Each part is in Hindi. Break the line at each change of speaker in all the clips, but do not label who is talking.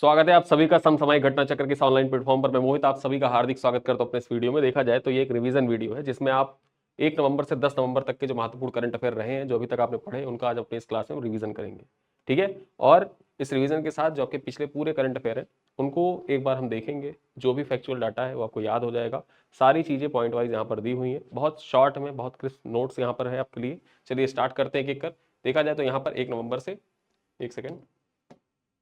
स्वागत है आप सभी का समसामयिक घटना चक्र के इस ऑनलाइन प्लेटफॉर्म पर। मैं मोहित आप सभी का हार्दिक स्वागत करता हूं अपने इस वीडियो में। देखा जाए तो ये एक रिवीजन वीडियो है जिसमें आप 1 नवंबर से 10 नवंबर तक के जो महत्वपूर्ण करंट अफेयर रहे हैं, जो अभी तक आपने पढ़े, उनका आज अपने इस क्लास में रिवीजन करेंगे। ठीक है, और इस रिवीजन के साथ जो आपके पिछले पूरे करंट अफेयर हैं उनको एक बार हम देखेंगे। जो भी फैक्चुअल डाटा है वो आपको याद हो जाएगा। सारी चीजें पॉइंट वाइज यहाँ पर दी हुई हैं, बहुत शॉर्ट में, बहुत क्रिस्प नोट्स यहाँ पर है आपके लिए। चलिए स्टार्ट करते हैं एक एक कर। देखा जाए तो यहाँ पर 1 नवंबर से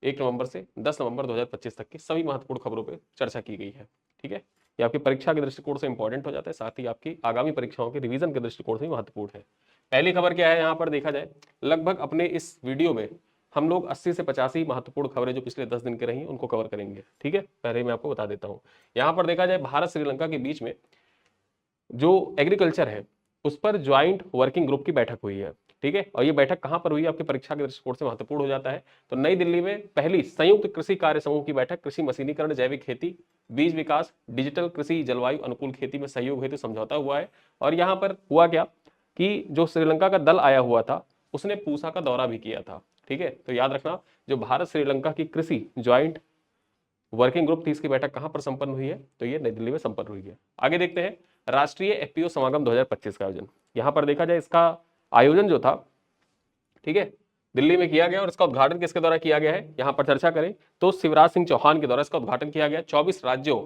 1 नवंबर से 10 नवंबर 2025 तक की सभी महत्वपूर्ण खबरों पर चर्चा की गई है। ठीक है, ये आपकी परीक्षा के दृष्टिकोण से इंपॉर्टेंट हो जाता है, साथ ही आपकी आगामी परीक्षाओं के रिवीजन के दृष्टिकोण से भी महत्वपूर्ण है। पहली खबर क्या है यहाँ पर देखा जाए, लगभग अपने इस वीडियो में हम लोग 80 से 85 महत्वपूर्ण खबरें जो पिछले 10 दिन की रही उनको कवर करेंगे। ठीक है, पहले मैं आपको बता देता हूँ। यहाँ पर देखा जाए भारत श्रीलंका के बीच में जो एग्रीकल्चर है उस पर ज्वाइंट वर्किंग ग्रुप की बैठक हुई है। ठीक है, और ये बैठक कहां पर हुई, आपकी परीक्षा के दृष्टिकोण से महत्वपूर्ण हो जाता है। तो नई दिल्ली में पहली संयुक्त कृषि कार्य समूह की बैठक, कृषि मशीनीकरण, जैविक खेती, बीज विकास, डिजिटल कृषि, जलवायु अनुकूल खेती में सहयोग हेतु समझौता हुआ है। और यहाँ पर हुआ क्या कि जो श्रीलंका का दल आया हुआ था उसने पूसा का दौरा भी किया था। ठीक है, तो याद रखना, जो भारत श्रीलंका की कृषि ज्वाइंट वर्किंग ग्रुप थी, इसकी बैठक कहां पर संपन्न हुई है, तो ये नई दिल्ली में संपन्न हुई है। आगे देखते हैं राष्ट्रीय एफपीओ समागम 2025 का आयोजन। यहां पर देखा जाए इसका आयोजन जो था, ठीक है, दिल्ली में किया गया और इसका उद्घाटन किसके द्वारा किया गया है, यहां पर चर्चा करें तो शिवराज सिंह चौहान के द्वारा इसका उद्घाटन किया गया। 24 राज्यों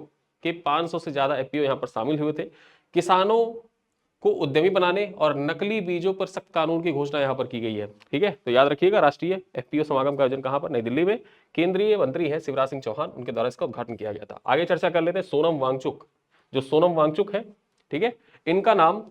के 500 से ज्यादा एफपीओ यहां पर शामिल हुए थे। किसानों को उद्यमी बनाने और नकली बीजों पर सख्त कानून की घोषणा यहां पर की गई है। ठीक है, तो याद रखिएगा, राष्ट्रीय एफपीओ समागम का आयोजन कहां पर, नई दिल्ली में। केंद्रीय मंत्री है शिवराज सिंह चौहान, उनके द्वारा इसका उद्घाटन किया गया था। आगे चर्चा कर लेते हैं सोनम वांगचुक। जो सोनम वांगचुक है, ठीक है, इनका नाम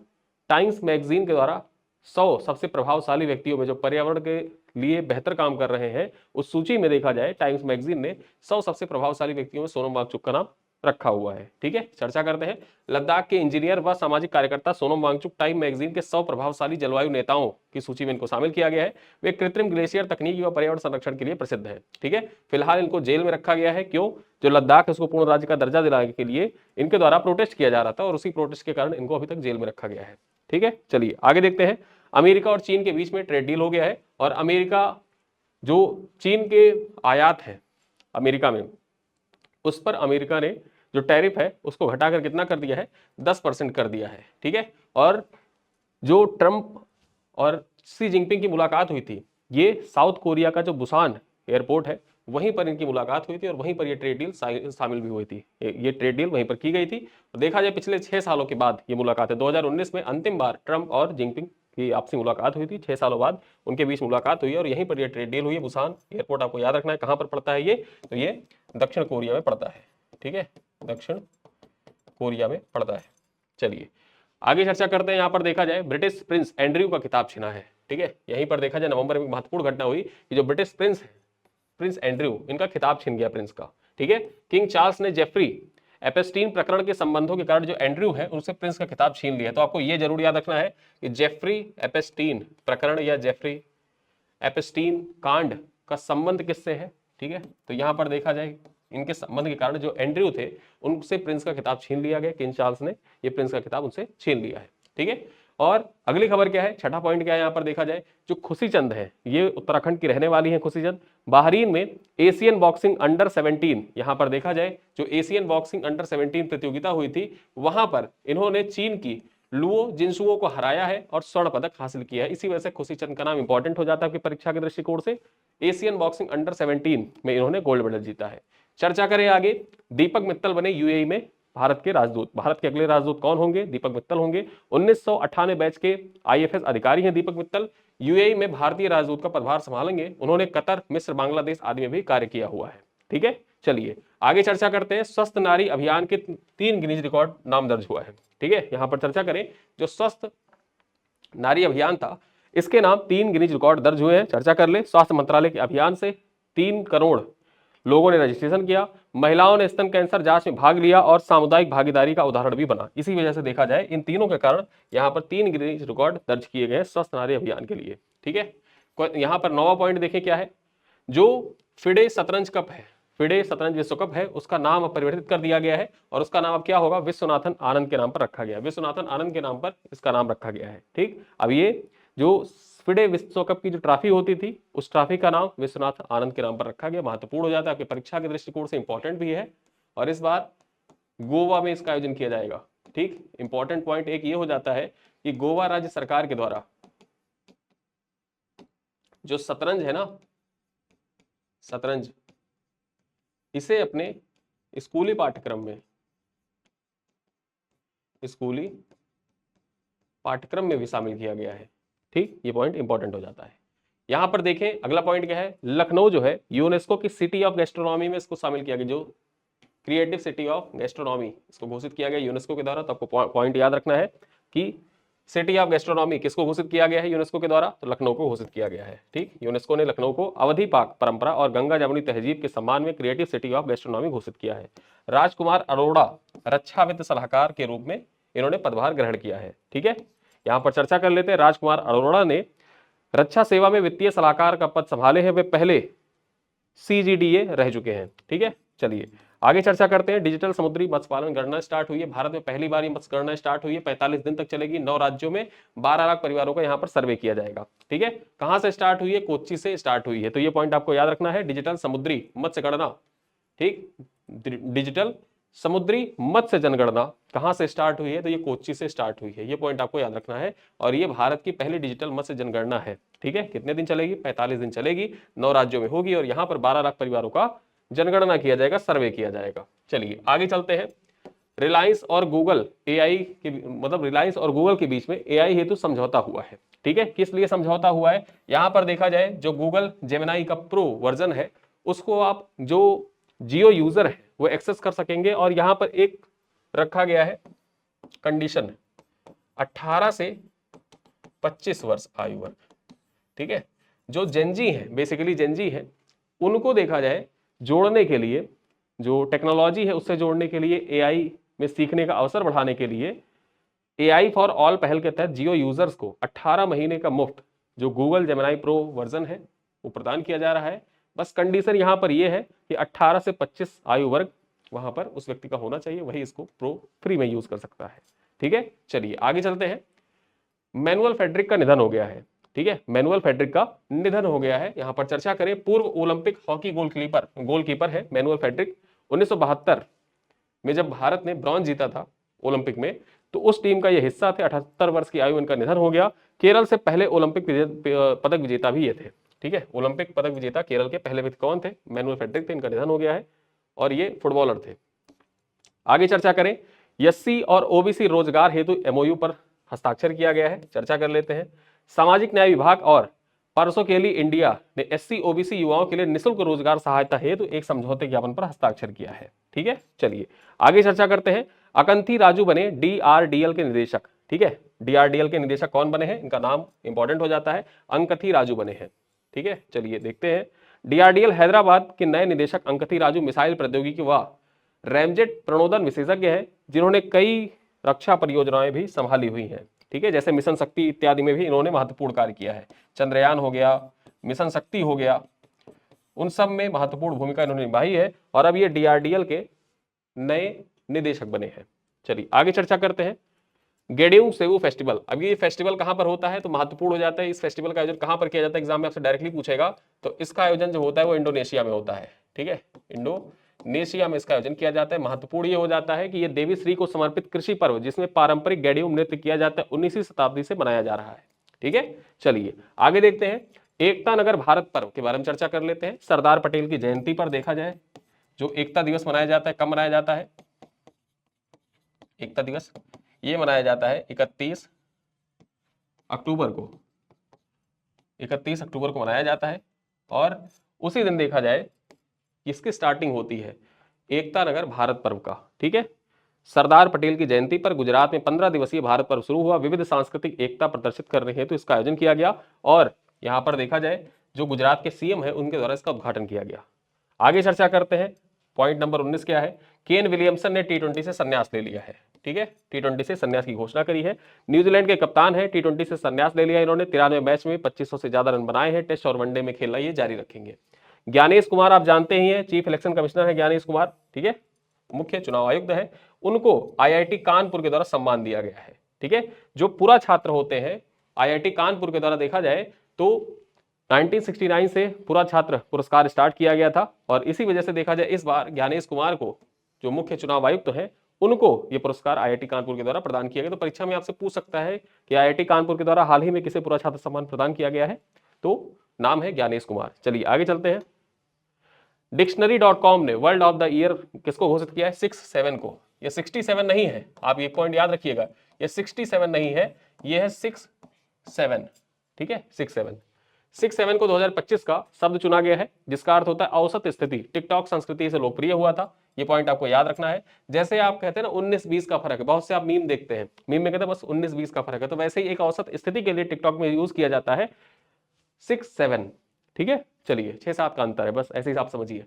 टाइम्स मैगजीन के द्वारा 100 सबसे प्रभावशाली व्यक्तियों में जो पर्यावरण के लिए बेहतर काम कर रहे हैं, उस सूची में देखा जाए टाइम्स मैगजीन ने 100 सबसे प्रभावशाली व्यक्तियों में सोनम वांगचुक का नाम रखा हुआ है। ठीक है, चर्चा करते हैं। लद्दाख के इंजीनियर व सामाजिक कार्यकर्ता सोनम वांगचुक टाइम मैगजीन के 100 प्रभावशाली जलवायु नेताओं की सूची में इनको शामिल किया गया है। वे कृत्रिम ग्लेशियर तकनीक व पर्यावरण संरक्षण के लिए प्रसिद्ध है। ठीक है, फिलहाल इनको जेल में रखा गया है। क्यों? जो लद्दाख है उसको पूर्ण राज्य का दर्जा दिलाने के लिए इनके द्वारा प्रोटेस्ट किया जा रहा था और उसी प्रोटेस्ट के कारण इनको अभी तक जेल में रखा गया है। ठीक है, चलिए आगे देखते हैं। अमेरिका और चीन के बीच में ट्रेड डील हो गया है और अमेरिका जो चीन के आयात है अमेरिका में, उस पर अमेरिका ने जो टैरिफ है उसको घटाकर कितना कर दिया है, 10% कर दिया है। ठीक है, और जो ट्रंप और शी जिनपिंग की मुलाकात हुई थी, ये साउथ कोरिया का जो बुसान एयरपोर्ट है वहीं पर इनकी मुलाकात हुई थी और वहीं पर ये ट्रेड डील शामिल भी हुई थी। ये ट्रेड डील वहीं पर की गई थी। तो देखा जाए पिछले 6 सालों के बाद ये मुलाकात है। 2019 में अंतिम बार ट्रंप और जिनपिंग की आपसी मुलाकात हुई थी। 6 सालों बाद उनके बीच मुलाकात हुई और यहीं पर यह ट्रेड डील हुई है। बुसान एयरपोर्ट आपको याद रखना है कहां पर पड़ता है ये, तो ये दक्षिण कोरिया में पड़ता है। ठीक है, दक्षिण कोरिया में पड़ता है। चलिए आगे चर्चा करते हैं। यहां पर देखा जाए ब्रिटिश प्रिंस एंड्रयू का खिताब छीना है। ठीक है, यहीं पर देखा जाए नवंबर में एक महत्वपूर्ण घटना हुई कि जो ब्रिटिश प्रिंस है, प्रिंस एंड्रयू, इनका खिताब छीन गया प्रिंस का। ठीक है, किंग चार्ल्स ने जेफरी एपेस्टीन प्रकरण के संबंधों के कारण जो एंड्रयू है उनसे प्रिंस का खिताब छीन लिया। तो आपको यह जरूर याद रखना है कि जेफरी एपेस्टीन प्रकरण या जेफरी एपेस्टीन कांड का संबंध किससे है। ठीक है, तो यहां पर देखा जाए इनके संबंध के कारण जो एंड्रयू थे उनसे प्रिंस का खिताब छीन लिया गया। किंग चार्ल्स ने ये प्रिंस का खिताब उनसे छीन लिया है। ठीक है, और अगली खबर क्या है, छठा पॉइंट क्या है यहां पर देखा जाए, जो खुशी चंद है, ये उत्तराखंड की रहने वाली है। खुशी चंद बाहरीन में एशियन बॉक्सिंग अंडर 17, यहां पर देखा जाए जो एशियन बॉक्सिंग अंडर 17 प्रतियोगिता हुई थी वहां पर इन्होंने चीन की लुओ जिनसुओ को हराया है और स्वर्ण पदक हासिल किया है। इसी वजह से खुशी चंद का नाम इंपॉर्टेंट हो जाता है आपकी परीक्षा के दृष्टिकोण से। एशियन बॉक्सिंग अंडर 17 में इन्होंने गोल्ड मेडल जीता है। चर्चा करें आगे, दीपक मित्तल बने यूएई में भारत के राजदूत। भारत के अगले राजदूत कौन होंगे, दीपक मित्तल होंगे। 1998 बैच के आईएफएस अधिकारी हैं दीपक मित्तल। यूएई में भारतीय राजदूत का पदभार संभालेंगे। उन्होंने कतर, मिस्र, बांग्लादेश आदि में भी कार्य किया हुआ है। ठीक है, चलिए आगे चर्चा करते हैं। स्वस्थ नारी अभियान के 3 गिनीज रिकॉर्ड नाम दर्ज हुआ है। ठीक है, यहां पर चर्चा करें, जो स्वस्थ नारी अभियान था इसके नाम 3 गिनीज रिकॉर्ड दर्ज हुए हैं। चर्चा कर ले। स्वास्थ्य मंत्रालय के अभियान से 3 करोड़ लोगों ने रजिस्ट्रेशन किया, महिलाओं ने स्तन कैंसर जांच में भाग लिया और सामुदायिक भागीदारी का उदाहरण भी बना। इसी वजह से देखा जाए इन तीनों के कारण यहां पर 3 गिनीज रिकॉर्ड दर्ज किए गए स्वस्थ नारी अभियान के लिए। ठीक है, यहां पर 9वां पॉइंट देखें क्या है, जो फिडे शतरंज कप है, फिडे शतरंज विश्व कप है, उसका नाम अब परिवर्तित कर दिया गया है और उसका नाम अब क्या होगा, विश्वनाथन आनंद के नाम पर रखा गया। विश्वनाथन आनंद के नाम पर इसका नाम रखा गया है। ठीक, अब ये जो फिडे विश्व कप की जो ट्रॉफी होती थी उस ट्रॉफी का नाम विश्वनाथ आनंद के नाम पर रखा गया। महत्वपूर्ण हो जाता है, आपकी परीक्षा के दृष्टिकोण से इंपॉर्टेंट भी है। और इस बार गोवा में इसका आयोजन किया जाएगा। ठीक, इंपॉर्टेंट पॉइंट एक ये हो जाता है कि गोवा राज्य सरकार के द्वारा जो शतरंज है ना, शतरंज, इसे अपने स्कूली पाठ्यक्रम में, स्कूली पाठ्यक्रम में भी शामिल किया गया है। ठीक, ये पॉइंट इंपॉर्टेंट हो जाता है। यहां पर देखें अगला पॉइंट क्या है, लखनऊ जो है यूनेस्को की सिटी ऑफ गैस्ट्रोनॉमी में इसको शामिल किया गया, जो क्रिएटिव सिटी ऑफ गैस्ट्रोनॉमी इसको घोषित किया गया यूनेस्को के द्वारा। तो आपको पॉइंट याद रखना है कि सिटी ऑफ गैस्ट्रोनॉमी किसको घोषित किया गया है यूनेस्को के द्वारा, तो लखनऊ को घोषित किया गया है। ठीक, यूनेस्को ने लखनऊ को अवधि पाक परंपरा और गंगा जमुनी तहजीब के सम्मान में क्रिएटिव सिटी ऑफ गैस्ट्रोनॉमी घोषित किया है। राजकुमार अरोड़ा रक्षा वित्त सलाहकार के रूप में इन्होंने पदभार ग्रहण किया है। ठीक है, यहां पर चर्चा कर लेते हैं। राजकुमार अरोड़ा ने रक्षा सेवा में वित्तीय सलाहकार का पद संभाले हैं, वे पहले CGDA रह चुके हैं। ठीक है, चलिए आगे चर्चा करते हैं। डिजिटल समुद्री मत्स्य पालन गणना स्टार्ट हुई है, भारत में पहली बार ये मत्स्य गणना स्टार्ट हुई है। 45 दिन तक चलेगी, 9 राज्यों में 12 लाख परिवारों का यहाँ पर सर्वे किया जाएगा। ठीक है, कहां से स्टार्ट हुई है, कोच्चि से स्टार्ट हुई है, तो ये पॉइंट आपको याद रखना है। डिजिटल समुद्री मत्स्य गणना, ठीक, डिजिटल समुद्री मत्स्य जनगणना कहां से स्टार्ट हुई है, तो ये कोच्चि से स्टार्ट हुई है, ये पॉइंट आपको याद रखना है। और ये भारत की पहली डिजिटल मत्स्य जनगणना है। ठीक है, कितने दिन चलेगी, 45 दिन चलेगी, 9 राज्यों में होगी और यहाँ पर 12 लाख परिवारों का जनगणना किया जाएगा, सर्वे किया जाएगा। चलिए आगे चलते हैं। रिलायंस और गूगल AI के, मतलब रिलायंस और गूगल के बीच में AI हेतु समझौता हुआ है। ठीक है, किस लिए समझौता हुआ है, यहां पर देखा जाए जो गूगल जेमिनाई का प्रो वर्जन है उसको आप जो जियो यूजर है वो एक्सेस कर सकेंगे। और यहां पर एक रखा गया है कंडीशन, 18 से 25 वर्ष आयु वर्ग। ठीक है, जो जेनजी है, बेसिकली जेनजी है, उनको देखा जाए जोड़ने के लिए, जो टेक्नोलॉजी है उससे जोड़ने के लिए, AI में सीखने का अवसर बढ़ाने के लिए AI फॉर ऑल पहल के तहत जियो यूजर्स को 18 महीने का मुफ्त जो गूगल जेमिनाई प्रो वर्जन है वो प्रदान किया जा रहा है। बस कंडीशन यहां पर यह है कि 18 से 25 आयु वर्ग वहां पर उस व्यक्ति का होना चाहिए, वही इसको प्रो फ्री में यूज कर सकता है। ठीक है, चलिए आगे चलते हैं। मैनुअल फेडरिक का निधन हो गया है। ठीक है, मैनुअल फेडरिक का निधन हो गया है। यहां पर चर्चा करें, पूर्व ओलंपिक हॉकी गोलकीपर है मैनुअल फेडरिक। 1972 में जब भारत ने ब्रॉन्ज जीता था ओलंपिक में, तो उस टीम का ये हिस्सा थे। 78 वर्ष की आयु इनका निधन हो गया। केरल से पहले ओलंपिक पदक विजेता भी ये थे। ठीक है, ओलंपिक पदक विजेता केरल के पहले व्यक्ति कौन थे, मैनुअल फेडरिक थे, इनका निधन हो गया है और ये फुटबॉलर थे। आगे चर्चा करें, SC और OBC रोजगार हेतु MOU पर हस्ताक्षर किया गया है, चर्चा कर लेते हैं। सामाजिक न्याय विभाग और परसोकेली इंडिया ने SC OBC युवाओं के लिए निःशुल्क रोजगार सहायता हेतु एक समझौते ज्ञापन पर हस्ताक्षर किया है। ठीक है, चलिए आगे चर्चा करते हैं। अकंथी राजू बने DRDL के निदेशक। ठीक है, DRDL के निदेशक कौन बने हैं, इनका नाम इंपॉर्टेंट हो जाता है, अंकथी राजू बने हैं। ठीक है, चलिए देखते हैं। DRDL हैदराबाद के नए निदेशक अंकथी राजू मिसाइल प्रौद्योगिकी व रैमजेट प्रणोदन विशेषज्ञ हैं, जिन्होंने कई रक्षा परियोजनाएं भी संभाली हुई हैं। ठीक है, जैसे मिशन शक्ति इत्यादि में भी इन्होंने महत्वपूर्ण कार्य किया है। चंद्रयान हो गया, मिशन शक्ति हो गया, उन सब में महत्वपूर्ण भूमिका इन्होंने निभाई है और अब ये DRDL के नए निदेशक बने हैं। चलिए आगे चर्चा करते हैं। गेडियू सेवू फेस्टिवल, अब ये फेस्टिवल कहां पर होता है तो महत्वपूर्ण हो जाता है। इस फेस्टिवल का आयोजन कहां पर किया जाता है, एग्जाम में आपसे डायरेक्टली पूछेगा। तो इसका आयोजन जो होता है वो इंडोनेशिया में होता है। ठीक है, इंडोनेशिया में इसका आयोजन किया जाता है। महत्वपूर्ण ये हो जाता है कि ये देवी श्री को समर्पित कृषि पर्व जिसमें पारंपरिक गेडियू नृत्य किया जाता है 19वीं शताब्दी से मनाया जा रहा है। ठीक है, चलिए आगे देखते हैं। एकता नगर भारत पर्व के बारे में चर्चा कर लेते हैं। सरदार पटेल की जयंती पर देखा जाए जो एकता दिवस मनाया जाता है, कब मनाया जाता है, एकता दिवस ये मनाया जाता है 31 अक्टूबर को, 31 अक्टूबर को मनाया जाता है। और उसी दिन देखा जाए इसकी स्टार्टिंग होती है एकता नगर भारत पर्व का। ठीक है, सरदार पटेल की जयंती पर गुजरात में 15 दिवसीय भारत पर्व शुरू हुआ। विविध सांस्कृतिक एकता प्रदर्शित करने हेतु इसका आयोजन किया गया और यहां पर देखा जाए जो गुजरात के CM है उनके द्वारा इसका उद्घाटन किया गया। आगे चर्चा करते हैं। पॉइंट नंबर 19 क्या है, केन विलियमसन ने T20 से संन्यास ले लिया है। ठीक है, T20 से संन्यास की घोषणा करी है। न्यूजीलैंड के कप्तान है, T20 से संन्यास ले लिया इन्होंने। 93 मैच में 2500 से ज्यादा रन बनाए हैं। टेस्ट और वनडे में खेलना ये जारी रखेंगे। ज्ञानेश कुमार आप जानते ही हैं, चीफ इलेक्शन कमिश्नर है ज्ञानेश कुमार। ठीक है, मुख्य चुनाव आयुक्त है, उनको IIT कानपुर के द्वारा सम्मान दिया गया है। ठीक है, जो पूरा छात्र होते हैं आईआईटी कानपुर के द्वारा देखा जाए तो 1969 से पूरा छात्र पुरस्कार स्टार्ट किया गया था और इसी वजह से देखा जाए इस बार ज्ञानेश कुमार को, जो मुख्य चुनाव आयुक्त हैं, उनको ये पुरस्कार आईआईटी कानपुर के द्वारा प्रदान किया गया। तो परीक्षा में आपसे पूछ सकता है कि आईआईटी कानपुर के द्वारा हाल ही में किसे पूरा छात्र सम्मान प्रदान किया गया है, तो नाम है ज्ञानेश कुमार। चलिए आगे चलते हैं। डिक्शनरी.com ने वर्ल्ड ऑफ द ईयर किसको घोषित किया है? 67 को। ये 67 नहीं है, आप एक पॉइंट याद रखिएगा, ये 67 नहीं है, ये है 67, ठीक है, 67 को 2025 का शब्द चुना गया है, जिसका अर्थ होता है औसत स्थिति। टिकटॉक संस्कृति से लोकप्रिय हुआ था, ये पॉइंट आपको याद रखना है। जैसे आप कहते हैं ना 19-20 का फर्क है, बहुत से आप मीम देखते हैं, मीम में कहते हैं बस 19-20 का फर्क है, तो वैसे ही एक औसत स्थिति के लिए टिकटॉक में यूज किया जाता है 6-7, ठीक है। चलिए 6-7 का अंतर है, बस ऐसे ही आप समझिए।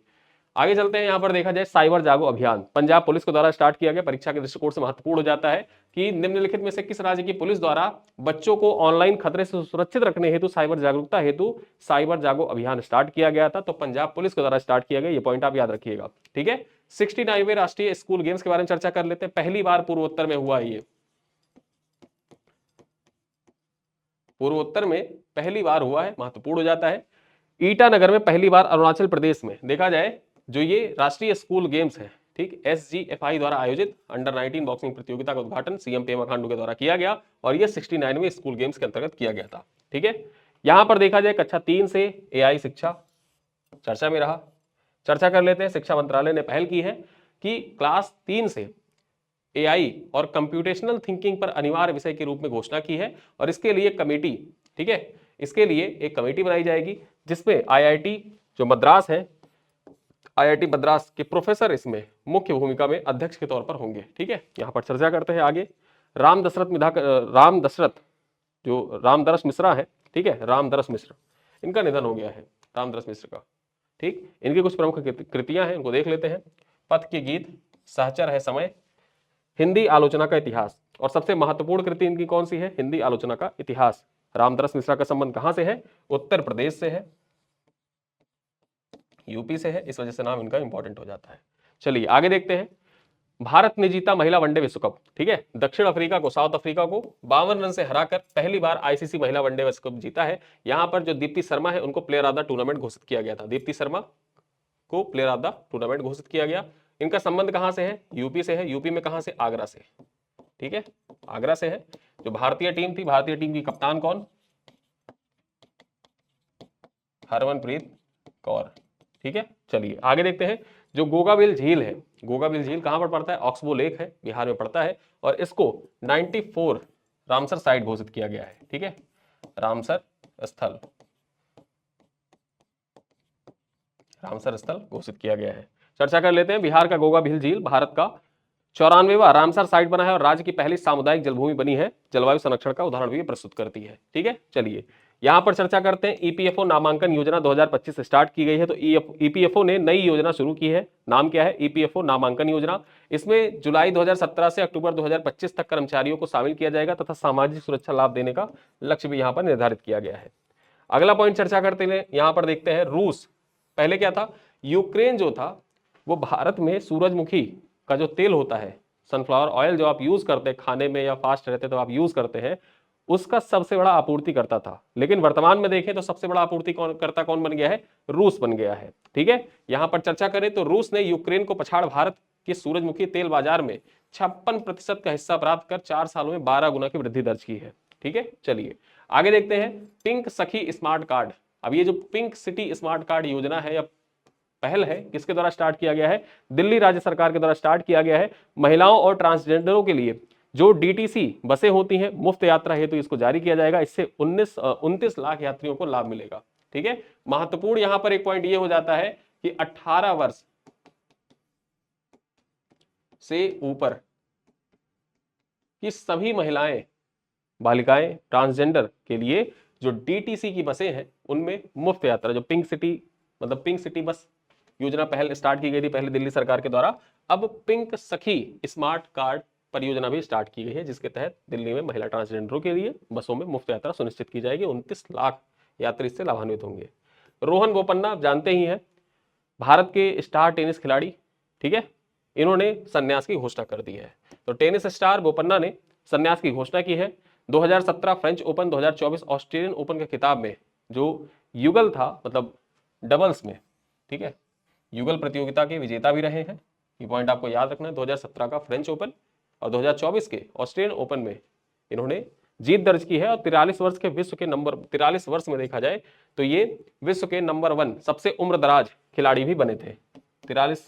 आगे चलते हैं। यहाँ पर देखा जाए साइबर जागो अभियान पंजाब पुलिस के द्वारा स्टार्ट किया गया, परीक्षा के दृष्टिकोण से महत्वपूर्ण हो जाता है कि निम्नलिखित में से किस राज्य की पुलिस द्वारा बच्चों को ऑनलाइन खतरे से सुरक्षित रखने हेतु साइबर जागरूकता हेतु साइबर जागो अभियान स्टार्ट किया गया था। तो पंजाब पुलिस के द्वारा स्टार्ट किया गया, ये पॉइंट आप याद रखिएगा, ठीक है। 69वें राष्ट्रीय स्कूल गेम्स के बारे में चर्चा कर लेते हैं। पहली बार पूर्वोत्तर में हुआ है, ये पूर्वोत्तर में पहली बार हुआ है, महत्वपूर्ण हो जाता है। ईटानगर में पहली बार अरुणाचल प्रदेश में देखा जाए जो ये राष्ट्रीय स्कूल गेम्स है, ठीक, SGFI द्वारा आयोजित अंडर 19 बॉक्सिंग प्रतियोगिता का उद्घाटन सीएम पेमा खांडू के द्वारा किया गया और ये 69वें स्कूल गेम्स के अंतर्गत किया गया था, ठीक है। यहां पर देखा जाए कक्षा 3 से AI शिक्षा चर्चा में रहा, चर्चा कर लेते हैं। शिक्षा मंत्रालय ने पहल की है कि क्लास 3 से AI और कंप्यूटेशनल थिंकिंग पर अनिवार्य विषय के रूप में घोषणा की है और इसके लिए कमेटी, ठीक है, इसके लिए एक कमेटी बनाई जाएगी जिसमें IIT जो मद्रास है, IIT मद्रास के प्रोफेसर इसमें मुख्य भूमिका में अध्यक्ष के तौर पर होंगे, ठीक है। यहाँ पर चर्चा करते हैं आगे। राम दरस मिश्रा है, ठीक है, रामदरस मिश्र, इनका निधन हो गया है, रामदरस मिश्र का, ठीक। इनकी कुछ प्रमुख कृतियां हैं, उनको देख लेते हैं। पथ के गीत, सहचर है समय, हिंदी आलोचना का इतिहास, और सबसे महत्वपूर्ण कृति इनकी कौन सी है? हिंदी आलोचना का इतिहास। रामदरस मिश्रा का संबंध कहां से है? उत्तर प्रदेश से है, यूपी से है, इस वजह से नाम इनका इंपॉर्टेंट हो जाता है। चलिए आगे देखते हैं। भारत ने जीता महिला वनडे विश्व कप, ठीक है। दक्षिण अफ्रीका को, साउथ अफ्रीका को 52 रन से हराकर पहली बार आईसीसी महिला वनडे विश्व कप जीता है। यहां पर जो दीप्ति शर्मा है उनको प्लेयर ऑफ द टूर्नामेंट घोषित किया गया था, दीप्ति शर्मा को प्लेयर ऑफ द टूर्नामेंट घोषित किया गया। इनका संबंध कहां से है? यूपी से है। यूपी में कहां से? आगरा से, ठीक है, आगरा से है। जो भारतीय टीम थी, भारतीय टीम की कप्तान कौन? हरमनप्रीत कौर, ठीक है। चलिए आगे देखते हैं। जो गोगाबिल झील है, गोगाबिल झील कहां पर पड़ता है? ऑक्सबो लेक है, बिहार में पड़ता है और इसको 94 रामसर साइट घोषित किया गया है, ठीक है, रामसर स्थल, रामसर स्थल घोषित किया गया है। चर्चा कर लेते हैं। बिहार का गोगाबिल झील भारत का 94वां रामसर साइट बना है और राज्य की पहली सामुदायिक जलभूमि बनी है, जलवायु संरक्षण का उदाहरण भी प्रस्तुत करती है, ठीक है। चलिए यहां पर चर्चा करते हैं। ईपीएफओ नामांकन योजना 2025 से स्टार्ट की गई है। तो ईपीएफओ ने नई योजना शुरू की है, नाम क्या है? ईपीएफओ नामांकन योजना। इसमें जुलाई 2017 से अक्टूबर 2025 तक कर्मचारियों को शामिल किया जाएगा तथा सामाजिक सुरक्षा लाभ देने का लक्ष्य भी यहाँ पर निर्धारित किया गया है। अगला पॉइंट चर्चा करते हैं, यहाँ पर देखते हैं रूस। पहले क्या था? यूक्रेन जो था वो भारत में सूरजमुखी का जो तेल होता है, सनफ्लावर ऑयल, जो आप यूज करते हैं खाने में या फास्ट रहते तो आप यूज करते हैं, उसका सबसे बड़ा आपूर्ति करता था। लेकिन वर्तमान में देखें तो सबसे बड़ा आपूर्ति कौन बन गया है? रूस बन गया है, ठीक है। यहां पर चर्चा करें तो रूस ने यूक्रेन को पछाड़ भारत के सूरजमुखी तेल बाजार में 56% का हिस्सा प्राप्त कर 4 सालों में 12 गुना की वृद्धि दर्ज की है, ठीक है। चलिए आगे देखते हैं। पिंक सखी स्मार्ट कार्ड। अब ये जो पिंक सिटी स्मार्ट कार्ड योजना है या पहल है, किसके द्वारा स्टार्ट किया गया है? दिल्ली राज्य सरकार के द्वारा स्टार्ट किया गया है। महिलाओं और ट्रांसजेंडरों के लिए जो डीटीसी बसें होती हैं मुफ्त यात्रा हेतु इसको जारी किया जाएगा। इससे 29 लाख यात्रियों को लाभ मिलेगा, ठीक है। महत्वपूर्ण यहां पर एक पॉइंट ये हो जाता है कि 18 वर्ष से ऊपर की सभी महिलाएं, बालिकाएं, ट्रांसजेंडर के लिए जो डीटीसी की बसें हैं उनमें मुफ्त यात्रा, जो पिंक सिटी बस योजना पहले स्टार्ट की गई थी पहले दिल्ली सरकार के द्वारा, अब पिंक सखी स्मार्ट कार्ड परियोजना भी स्टार्ट की गई है, जिसके तहत दिल्ली में महिला ट्रांसजेंडरों के लिए बसों में मुफ्त यात्रा सुनिश्चित की जाएगी। 29 लाख यात्री इससे लाभान्वित होंगे। रोहन बोपन्ना आप जानते ही हैं, भारत के स्टार टेनिस खिलाड़ी, ठीक है, इन्होंने संन्यास की घोषणा कर दी है। तो टेनिस स्टार बोपन्ना ने संन्यास की घोषणा की है। 2017 फ्रेंच ओपन, 2024 ऑस्ट्रेलियन ओपन के खिताब में जो युगल था, मतलब डबल्स में, ठीक है, युगल प्रतियोगिता के विजेता भी रहे हैं। ये पॉइंट आपको याद रखना है। 2017 का फ्रेंच ओपन और 2024 के ऑस्ट्रेलियन ओपन में इन्होंने जीत दर्ज की है। और 43 वर्ष के विश्व के नंबर 43 वर्ष में देखा जाए तो ये विश्व के नंबर 1 सबसे उम्रदराज खिलाड़ी भी बने थे 43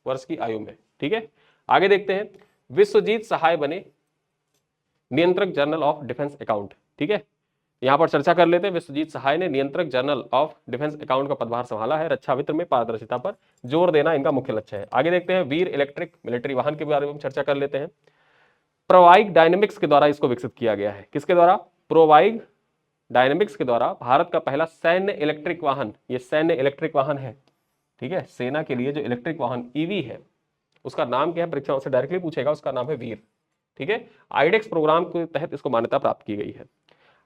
वर्ष की आयु में। ठीक है, आगे देखते हैं। विश्वजीत सहाय बने नियंत्रक जनरल ऑफ डिफेंस अकाउंट। ठीक है, यहां पर चर्चा कर लेते हैं। विश्वजीत सहाय ने नियंत्रक जनरल ऑफ डिफेंस अकाउंट का पदभार संभाला है। रक्षा वित्त में पारदर्शिता पर जोर देना इनका मुख्य लक्ष्य है। आगे देखते हैं। वीर इलेक्ट्रिक मिलिट्री वाहन के बारे में चर्चा कर लेते हैं। प्रोवाइग डायनेमिक्स के द्वारा इसको विकसित किया गया है। किसके द्वारा? प्रोवाइग डायनेमिक्स के द्वारा भारत का पहला सैन्य इलेक्ट्रिक वाहन, ये सैन्य इलेक्ट्रिक वाहन है। ठीक है, सेना के लिए जो इलेक्ट्रिक वाहन ईवी है उसका नाम क्या है? परीक्षाओं से डायरेक्टली पूछेगा, उसका नाम है वीर। ठीक है, आईडेक्स प्रोग्राम के तहत इसको मान्यता प्राप्त की गई है।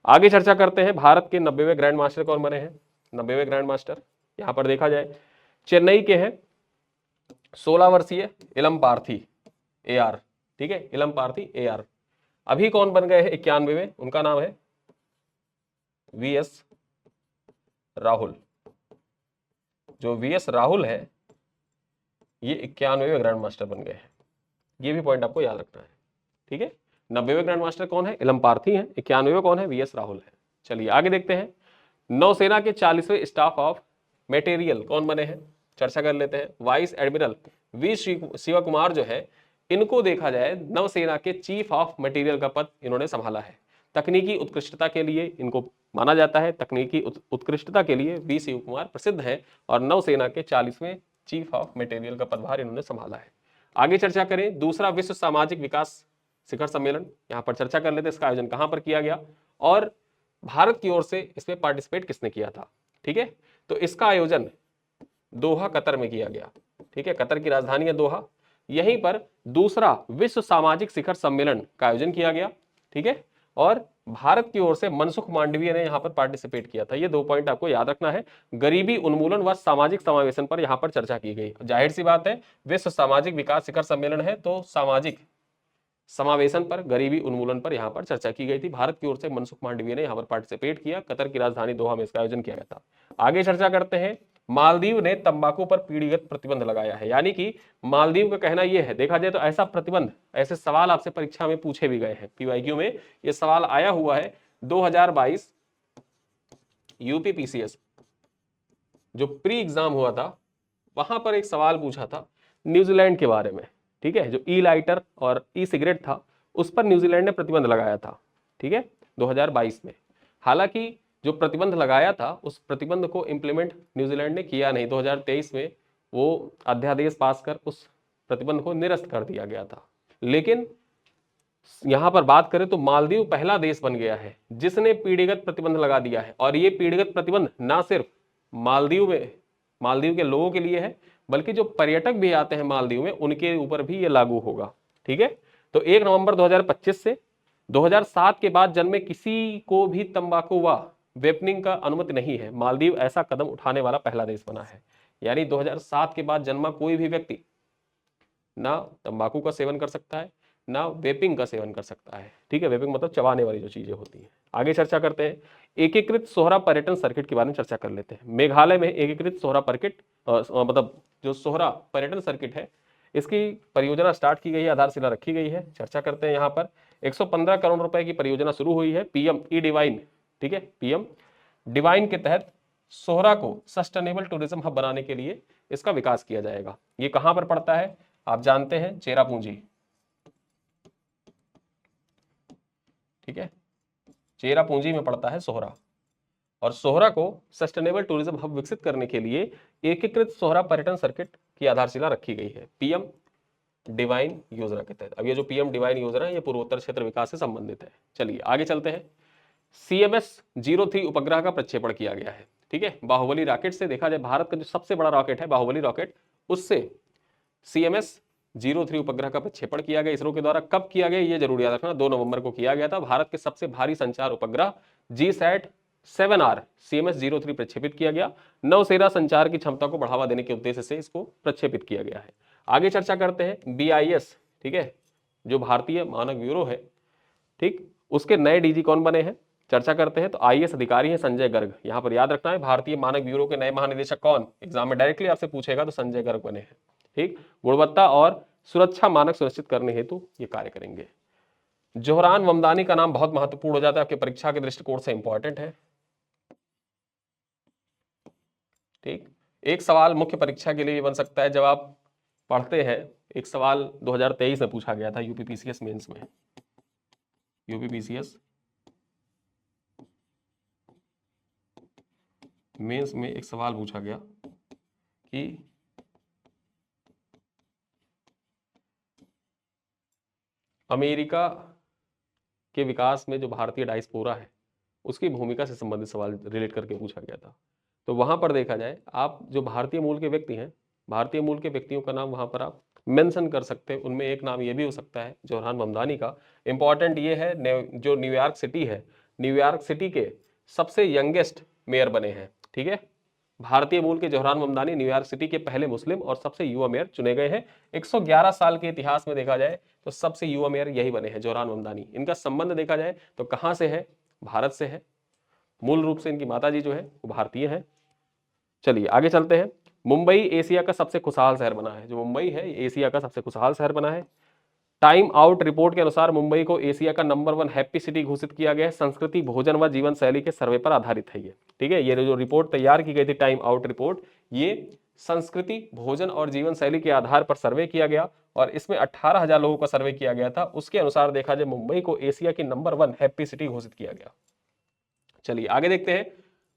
आगे चर्चा करते हैं। भारत के 90वें ग्रैंड मास्टर कौन बने हैं? 90वें ग्रैंड मास्टर यहां पर देखा जाए चेन्नई के हैं 16 वर्षीय इलम पार्थी AR। ठीक है, इलम पार्थी AR। अभी कौन बन गए हैं 91वें? उनका नाम है VS राहुल। जो VS राहुल है ये 91वें ग्रैंड मास्टर बन गए हैं। ये भी पॉइंट आपको याद रखना है। ठीक है, 90वें ग्रैंड मास्टर कौन है? इलम पार्थी है। 91वें कौन है? VS राहुल है। चलिए आगे देखते हैं। नौसेना के 40वें स्टाफ ऑफ मटेरियल कौन बने हैं? चर्चा कर लेते हैं। Vice admiral V Shiva Kumar जो है, इनको देखा जाए नौसेना के चीफ ऑफ मटेरियल का पद इन्होंने संभाला है। तकनीकी उत्कृष्टता के लिए इनको माना जाता है। तकनीकी उत्कृष्टता के लिए वी शिव कुमार प्रसिद्ध है और नौसेना के 40वें चीफ ऑफ मटेरियल का पदभार इन्होंने संभाला है। आगे चर्चा करें। दूसरा विश्व सामाजिक विकास शिखर सम्मेलन, यहां पर चर्चा कर लेते हैं। इसका आयोजन कहां पर किया गया और भारत की ओर से इसमें पार्टिसिपेट किसने किया था? ठीक है, तो इसका आयोजन दोहा कतर में किया गया। ठीक है, कतर की राजधानी है दोहा। यहीं पर दूसरा विश्व सामाजिक शिखर सम्मेलन का आयोजन किया गया। ठीक है, और भारत की ओर से मनसुख मांडवीय ने यहां पर पार्टिसिपेट किया था। ये 2 पॉइंट आपको याद रखना है। गरीबी उन्मूलन व सामाजिक समावेशन पर यहां पर चर्चा की गई। जाहिर सी बात है, विश्व सामाजिक विकास शिखर सम्मेलन है तो सामाजिक समावेशन पर, गरीबी उन्मूलन पर यहां पर चर्चा की गई थी। भारत की ओर से मनसुख मांडवीय ने यहां पर पार्टिसिपेट किया। कतर की राजधानी दोहा में इसका आयोजन किया गया था। आगे चर्चा करते हैं। मालदीव ने तंबाकू पर पीढ़ीगत प्रतिबंध लगाया है। यानी कि मालदीव का कहना यह है, देखा जाए तो ऐसा प्रतिबंध, ऐसे सवाल आपसे परीक्षा में पूछे भी गए हैं। PYQ में यह सवाल आया हुआ है। 2022 यूपी PCS जो प्री एग्जाम हुआ था वहां पर एक सवाल पूछा था न्यूजीलैंड के बारे में। ठीक है, जो E-लाइटर और E-सिगरेट था उस पर न्यूजीलैंड ने प्रतिबंध लगाया था। ठीक है, 2022 में। हालांकि जो प्रतिबंध लगाया था उस प्रतिबंध को इंप्लीमेंट न्यूजीलैंड ने किया नहीं। 2023 में वो अध्यादेश पास कर उस प्रतिबंध को निरस्त कर दिया गया था। लेकिन यहां पर बात करें तो मालदीव पहला देश बन गया है जिसने पीढ़ीगत प्रतिबंध लगा दिया है। और ये पीढ़ीगत प्रतिबंध ना सिर्फ मालदीव के लोगों के लिए है बल्कि जो पर्यटक भी आते हैं मालदीव में उनके ऊपर भी ये लागू होगा। ठीक है, तो 1 नवंबर 2025 से 2007 के बाद जन्मे किसी को भी तंबाकू व वेपनिंग का अनुमति नहीं है। मालदीव ऐसा कदम उठाने वाला पहला देश बना है। यानी 2007 के बाद जन्मा कोई भी व्यक्ति ना तंबाकू का सेवन कर सकता है ना वेपिंग का सेवन कर सकता है। ठीक है, वेपिंग मतलब चबाने वाली जो चीजें होती हैं। आगे चर्चा करते हैं। एकीकृत सोहरा पर्यटन सर्किट के बारे में चर्चा कर लेते हैं। मेघालय में एकीकृत सोहरा पर्किट मतलब जो सोहरा पर्यटन सर्किट है इसकी परियोजना स्टार्ट की गई है, आधारशिला रखी गई है। चर्चा करते हैं। यहाँ पर 115 करोड़ रुपए की परियोजना शुरू हुई है PM E-डिवाइन। ठीक है, PM डिवाइन के तहत सोहरा को सस्टेनेबल टूरिज्म हब बनाने के लिए इसका विकास किया जाएगा। ये कहां पर पड़ता है? आप जानते हैं, चेरापूंजी। ठीक है, चेरापूंजी में पड़ता है सोहरा। और सोहरा को सस्टेनेबल टूरिज्म हब विकसित करने के लिए एकीकृत सोहरा पर्यटन सर्किट की आधारशिला रखी गई है PM डिवाइन योजना के तहत। अब ये जो PM डिवाइन योजना है ये पूर्वोत्तर क्षेत्र विकास से संबंधित है। चलिए आगे चलते हैं। CMS-03 उपग्रह का प्रक्षेपण किया गया है। ठीक है, बाहुबली रॉकेट से, देखा जाए भारत का जो सबसे बड़ा रॉकेट है बाहुबली रॉकेट, उससे CMS-03 उपग्रह का प्रक्षेपण किया गया इसरो के द्वारा। कब किया गया ये जरूर याद रखना, 2 नवंबर को किया गया था। भारत के सबसे भारी संचार उपग्रह GSAT-7R CMS-03 प्रक्षेपित किया गया। नौसेना संचार की क्षमता को बढ़ावा देने के उद्देश्य से इसको प्रक्षेपित किया गया है। आगे चर्चा करते हैं। BIS, ठीक है, जो भारतीय मानक ब्यूरो है, ठीक, उसके नए डीजी कौन बने हैं, चर्चा करते हैं। तो आईएएस अधिकारी हैं संजय गर्ग, यहाँ पर याद रखना है। भारतीय मानक ब्यूरो के नए महानिदेशक कौन, एग्जाम में डायरेक्टली आपसे पूछेगा तो संजय गर्ग बने हैं। ठीक, गुणवत्ता और सुरक्षा मानक सुनिश्चित करने हेतु ये कार्य करेंगे। जोहरान वमदानी का नाम बहुत महत्वपूर्ण हो जाता है, आपके परीक्षा के दृष्टिकोण से इंपॉर्टेंट है। ठीक, एक सवाल मुख्य परीक्षा के लिए बन सकता है, जब आप पढ़ते हैं, एक सवाल 2023 में पूछा गया था यूपीपीसीएस मेंस में। यूपीपीसीएस मेंस में एक सवाल पूछा गया कि अमेरिका के विकास में जो भारतीय डायस्पोरा है उसकी भूमिका से संबंधित सवाल रिलेट करके पूछा गया था। तो वहां पर देखा जाए, आप जो भारतीय मूल के व्यक्ति हैं, भारतीय मूल के व्यक्तियों का नाम वहां पर आप मेंशन कर सकते हैं। उनमें एक नाम ये भी हो सकता है जोहरान वमदानी का। इंपॉर्टेंट ये है, जो न्यूयॉर्क सिटी है, न्यूयॉर्क सिटी के सबसे यंगेस्ट मेयर बने हैं। ठीक है, भारतीय मूल के जोहरान वमदानी न्यूयॉर्क सिटी के पहले मुस्लिम और सबसे युवा मेयर चुने गए हैं। 111 साल के इतिहास में देखा जाए तो सबसे युवा मेयर यही बने हैं, जोहरान वमदानी। इनका संबंध देखा जाए तो कहां से है, भारत से है। मूल रूप से इनकी माताजी जो है वो भारतीय है। चलिए आगे चलते हैं। मुंबई एशिया का सबसे खुशहाल शहर बना है। जो मुंबई है एशिया का सबसे खुशहाल शहर बना है। टाइम आउट रिपोर्ट के अनुसार मुंबई को एशिया का नंबर 1 हैप्पी सिटी घोषित किया गया है। संस्कृति, भोजन व जीवन शैली के सर्वे पर आधारित है ये। ठीक है, ये जो रिपोर्ट तैयार की गई थी टाइम आउट रिपोर्ट, ये संस्कृति, भोजन और जीवन शैली के आधार पर सर्वे किया गया और इसमें 18,000 लोगों का सर्वे किया गया था। उसके अनुसार देखा जाए मुंबई को एशिया की नंबर 1 हैप्पी सिटी घोषित किया गया। चलिए आगे देखते हैं।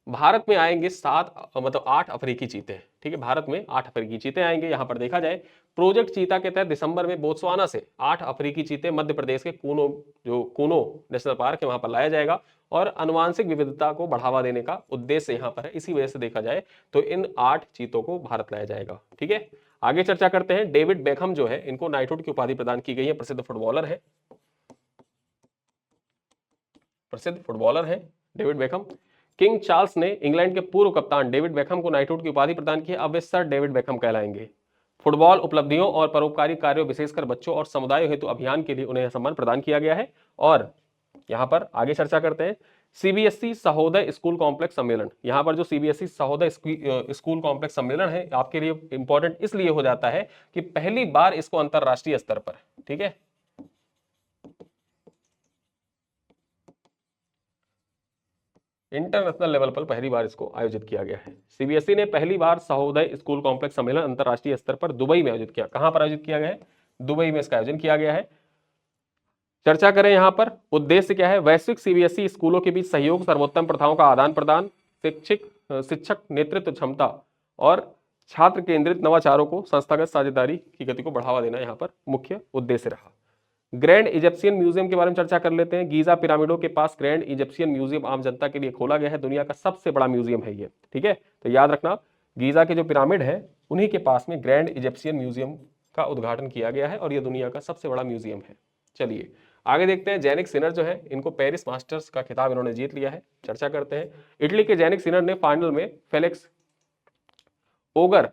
भारत में आएंगे 8 अफ्रीकी चीते। ठीक है, भारत में 8 अफ्रीकी चीते आएंगे। यहां पर देखा जाए प्रोजेक्ट चीता के तहत दिसंबर में बोत्सवाना से 8 अफ्रीकी चीते मध्य प्रदेश के कूनो नेशनल पार्क है वहां पर लाया जाएगा और आनुवांशिक विविधता को बढ़ावा देने का उद्देश्य यहां पर है। इसी वजह से देखा जाए तो इन 8 चीतों को भारत लाया जाएगा। ठीक है, आगे चर्चा करते हैं। डेविड बेकहम जो है, इनको नाइटहुड की उपाधि प्रदान की गई है। प्रसिद्ध फुटबॉलर है, प्रसिद्ध फुटबॉलर है डेविड बेकहम। किंग चार्ल्स ने इंग्लैंड के पूर्व कप्तान डेविड बेकहम को नाइटहुड की उपाधि प्रदान की। अब वे सर डेविड बेकहम कहलाएंगे। फुटबॉल उपलब्धियों और परोपकारी कार्यों, विशेषकर बच्चों और समुदायों हेतु अभियान के लिए उन्हें सम्मान प्रदान किया गया है। और यहां पर आगे चर्चा करते हैं। सीबीएसई सहोदय स्कूल कॉम्प्लेक्स सम्मेलन, यहां पर जो सीबीएसई सहोदय स्कूल कॉम्प्लेक्स सम्मेलन है आपके लिए इंपॉर्टेंट इसलिए हो जाता है कि पहली बार इसको अंतरराष्ट्रीय स्तर पर, ठीक है, इंटरनेशनल लेवल पर पहली बार इसको आयोजित किया गया है। सीबीएसई ने पहली बार सहोदय स्कूल कॉम्प्लेक्स सम्मेलन अंतरराष्ट्रीय स्तर पर दुबई में आयोजित किया। कहां पर आयोजित किया गया है, दुबई में इसका आयोजन किया गया है। चर्चा करें यहां पर, उद्देश्य क्या है, वैश्विक सीबीएसई स्कूलों के बीच सहयोग, सर्वोत्तम प्रथाओं का आदान प्रदान, शिक्षक नेतृत्व क्षमता और छात्र केंद्रित नवाचारों को, संस्थागत साझेदारी की गति को बढ़ावा देना यहां पर मुख्य उद्देश्य रहा। ग्रैंड इजिप्शियन म्यूजियम के बारे में चर्चा कर लेते हैं। गीजा पिरामिडों के पास ग्रैंड इजिप्शियन म्यूजियम आम जनता के लिए खोला गया है। दुनिया का सबसे बड़ा म्यूजियम है ये। ठीक है, तो याद रखना, गीजा के जो पिरामिड है उन्हीं के पास में ग्रैंड इजिप्शियन म्यूजियम का उद्घाटन किया गया है और ये दुनिया का सबसे बड़ा म्यूजियम है। चलिए आगे देखते हैं। जैनिक सिनर जो है, इनको पेरिस मास्टर्स का खिताब इन्होंने जीत लिया है। चर्चा करते हैं। इटली के जैनिक सिनर ने फाइनल में फेलिक्स ओगर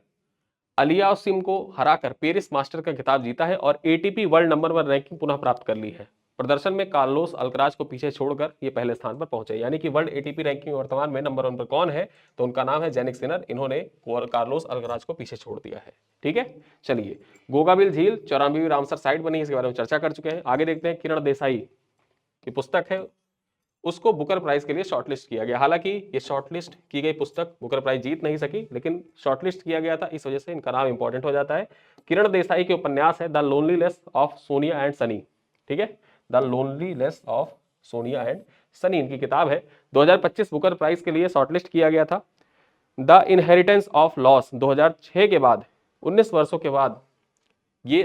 अलियासिम को हराकर पेरिस मास्टर का खिताब जीता है और एटीपी वर्ल्ड नंबर 1 रैंकिंग पुनः प्राप्त कर ली है। प्रदर्शन में कार्लोस अल्कराज को पीछे छोड़कर ये पहले स्थान पर पहुंचे। यानी कि वर्ल्ड एटीपी रैंकिंग वर्तमान में नंबर 1 पर कौन है, तो उनका नाम है जैनिक सिनर। इन्होंने कार्लोस अल्कराज को पीछे छोड़ दिया है। ठीक है, चलिए गोगाबिल झील 94वीं रामसर साइट बनी, इसके बारे में चर्चा कर चुके हैं। आगे देखते हैं। किरण देसाई की पुस्तक है, उसको बुकर प्राइज के लिए शॉर्टलिस्ट किया गया। हालांकि ये शॉर्टलिस्ट की गई पुस्तक बुकर प्राइज जीत नहीं सकी, लेकिन शॉर्टलिस्ट किया गया था, इस वजह से इनका नाम इंपॉर्टेंट हो जाता है। किरण देसाई के उपन्यास है the loneliness of Sonia and Sunny. ठीक है, the loneliness of Sonia and Sunny इनकी किताब है। 2025 बुकर प्राइज के लिए शॉर्टलिस्ट किया गया था। द इनहेरिटेंस ऑफ लॉस 2006 के बाद 19 वर्षों के बाद ये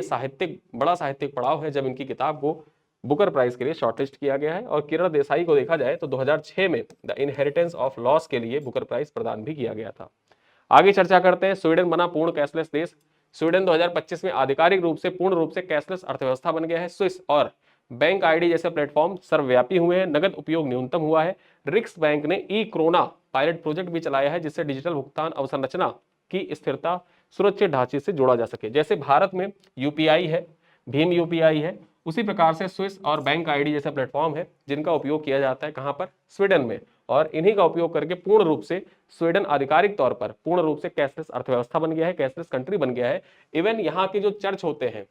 बड़ा साहित्यिक पड़ाव है जब इनकी किताब को बुकर प्राइज के लिए शॉर्टलिस्ट किया गया है। और किरण देसाई को देखा जाए तो 2006 में द इनहेरिटेंस ऑफ लॉस के लिए बुकर प्राइज प्रदान भी किया गया था। आगे चर्चा करते हैं। स्वीडन बना पूर्ण कैशलेस देश। स्वीडन 2025 में आधिकारिक रूप से पूर्ण रूप से कैशलेस अर्थव्यवस्था बन गया है। स्विस और बैंक आईडी जैसे प्लेटफॉर्म सर्वव्यापी हुए हैं। नगद उपयोग न्यूनतम हुआ है। रिक्स बैंक ने ई क्रोना पायलट प्रोजेक्ट भी चलाया है, जिससे डिजिटल भुगतान अवसंरचना की स्थिरता सुरक्षित ढांचे से जोड़ा जा सके। जैसे भारत में यूपीआई है, भीम यूपीआई है, उसी प्रकार से स्विस और बैंक आईडी जैसे प्लेटफॉर्म है जिनका उपयोग किया जाता है कहां पर, स्वीडन में, और इन्हीं का उपयोग करके पूर्ण रूप से स्वीडन आधिकारिक तौर पर पूर्ण रूप से कैशलेस अर्थव्यवस्था बन गया है, कैशलेस कंट्री बन गया है। इवन यहाँ के जो चर्च होते हैं,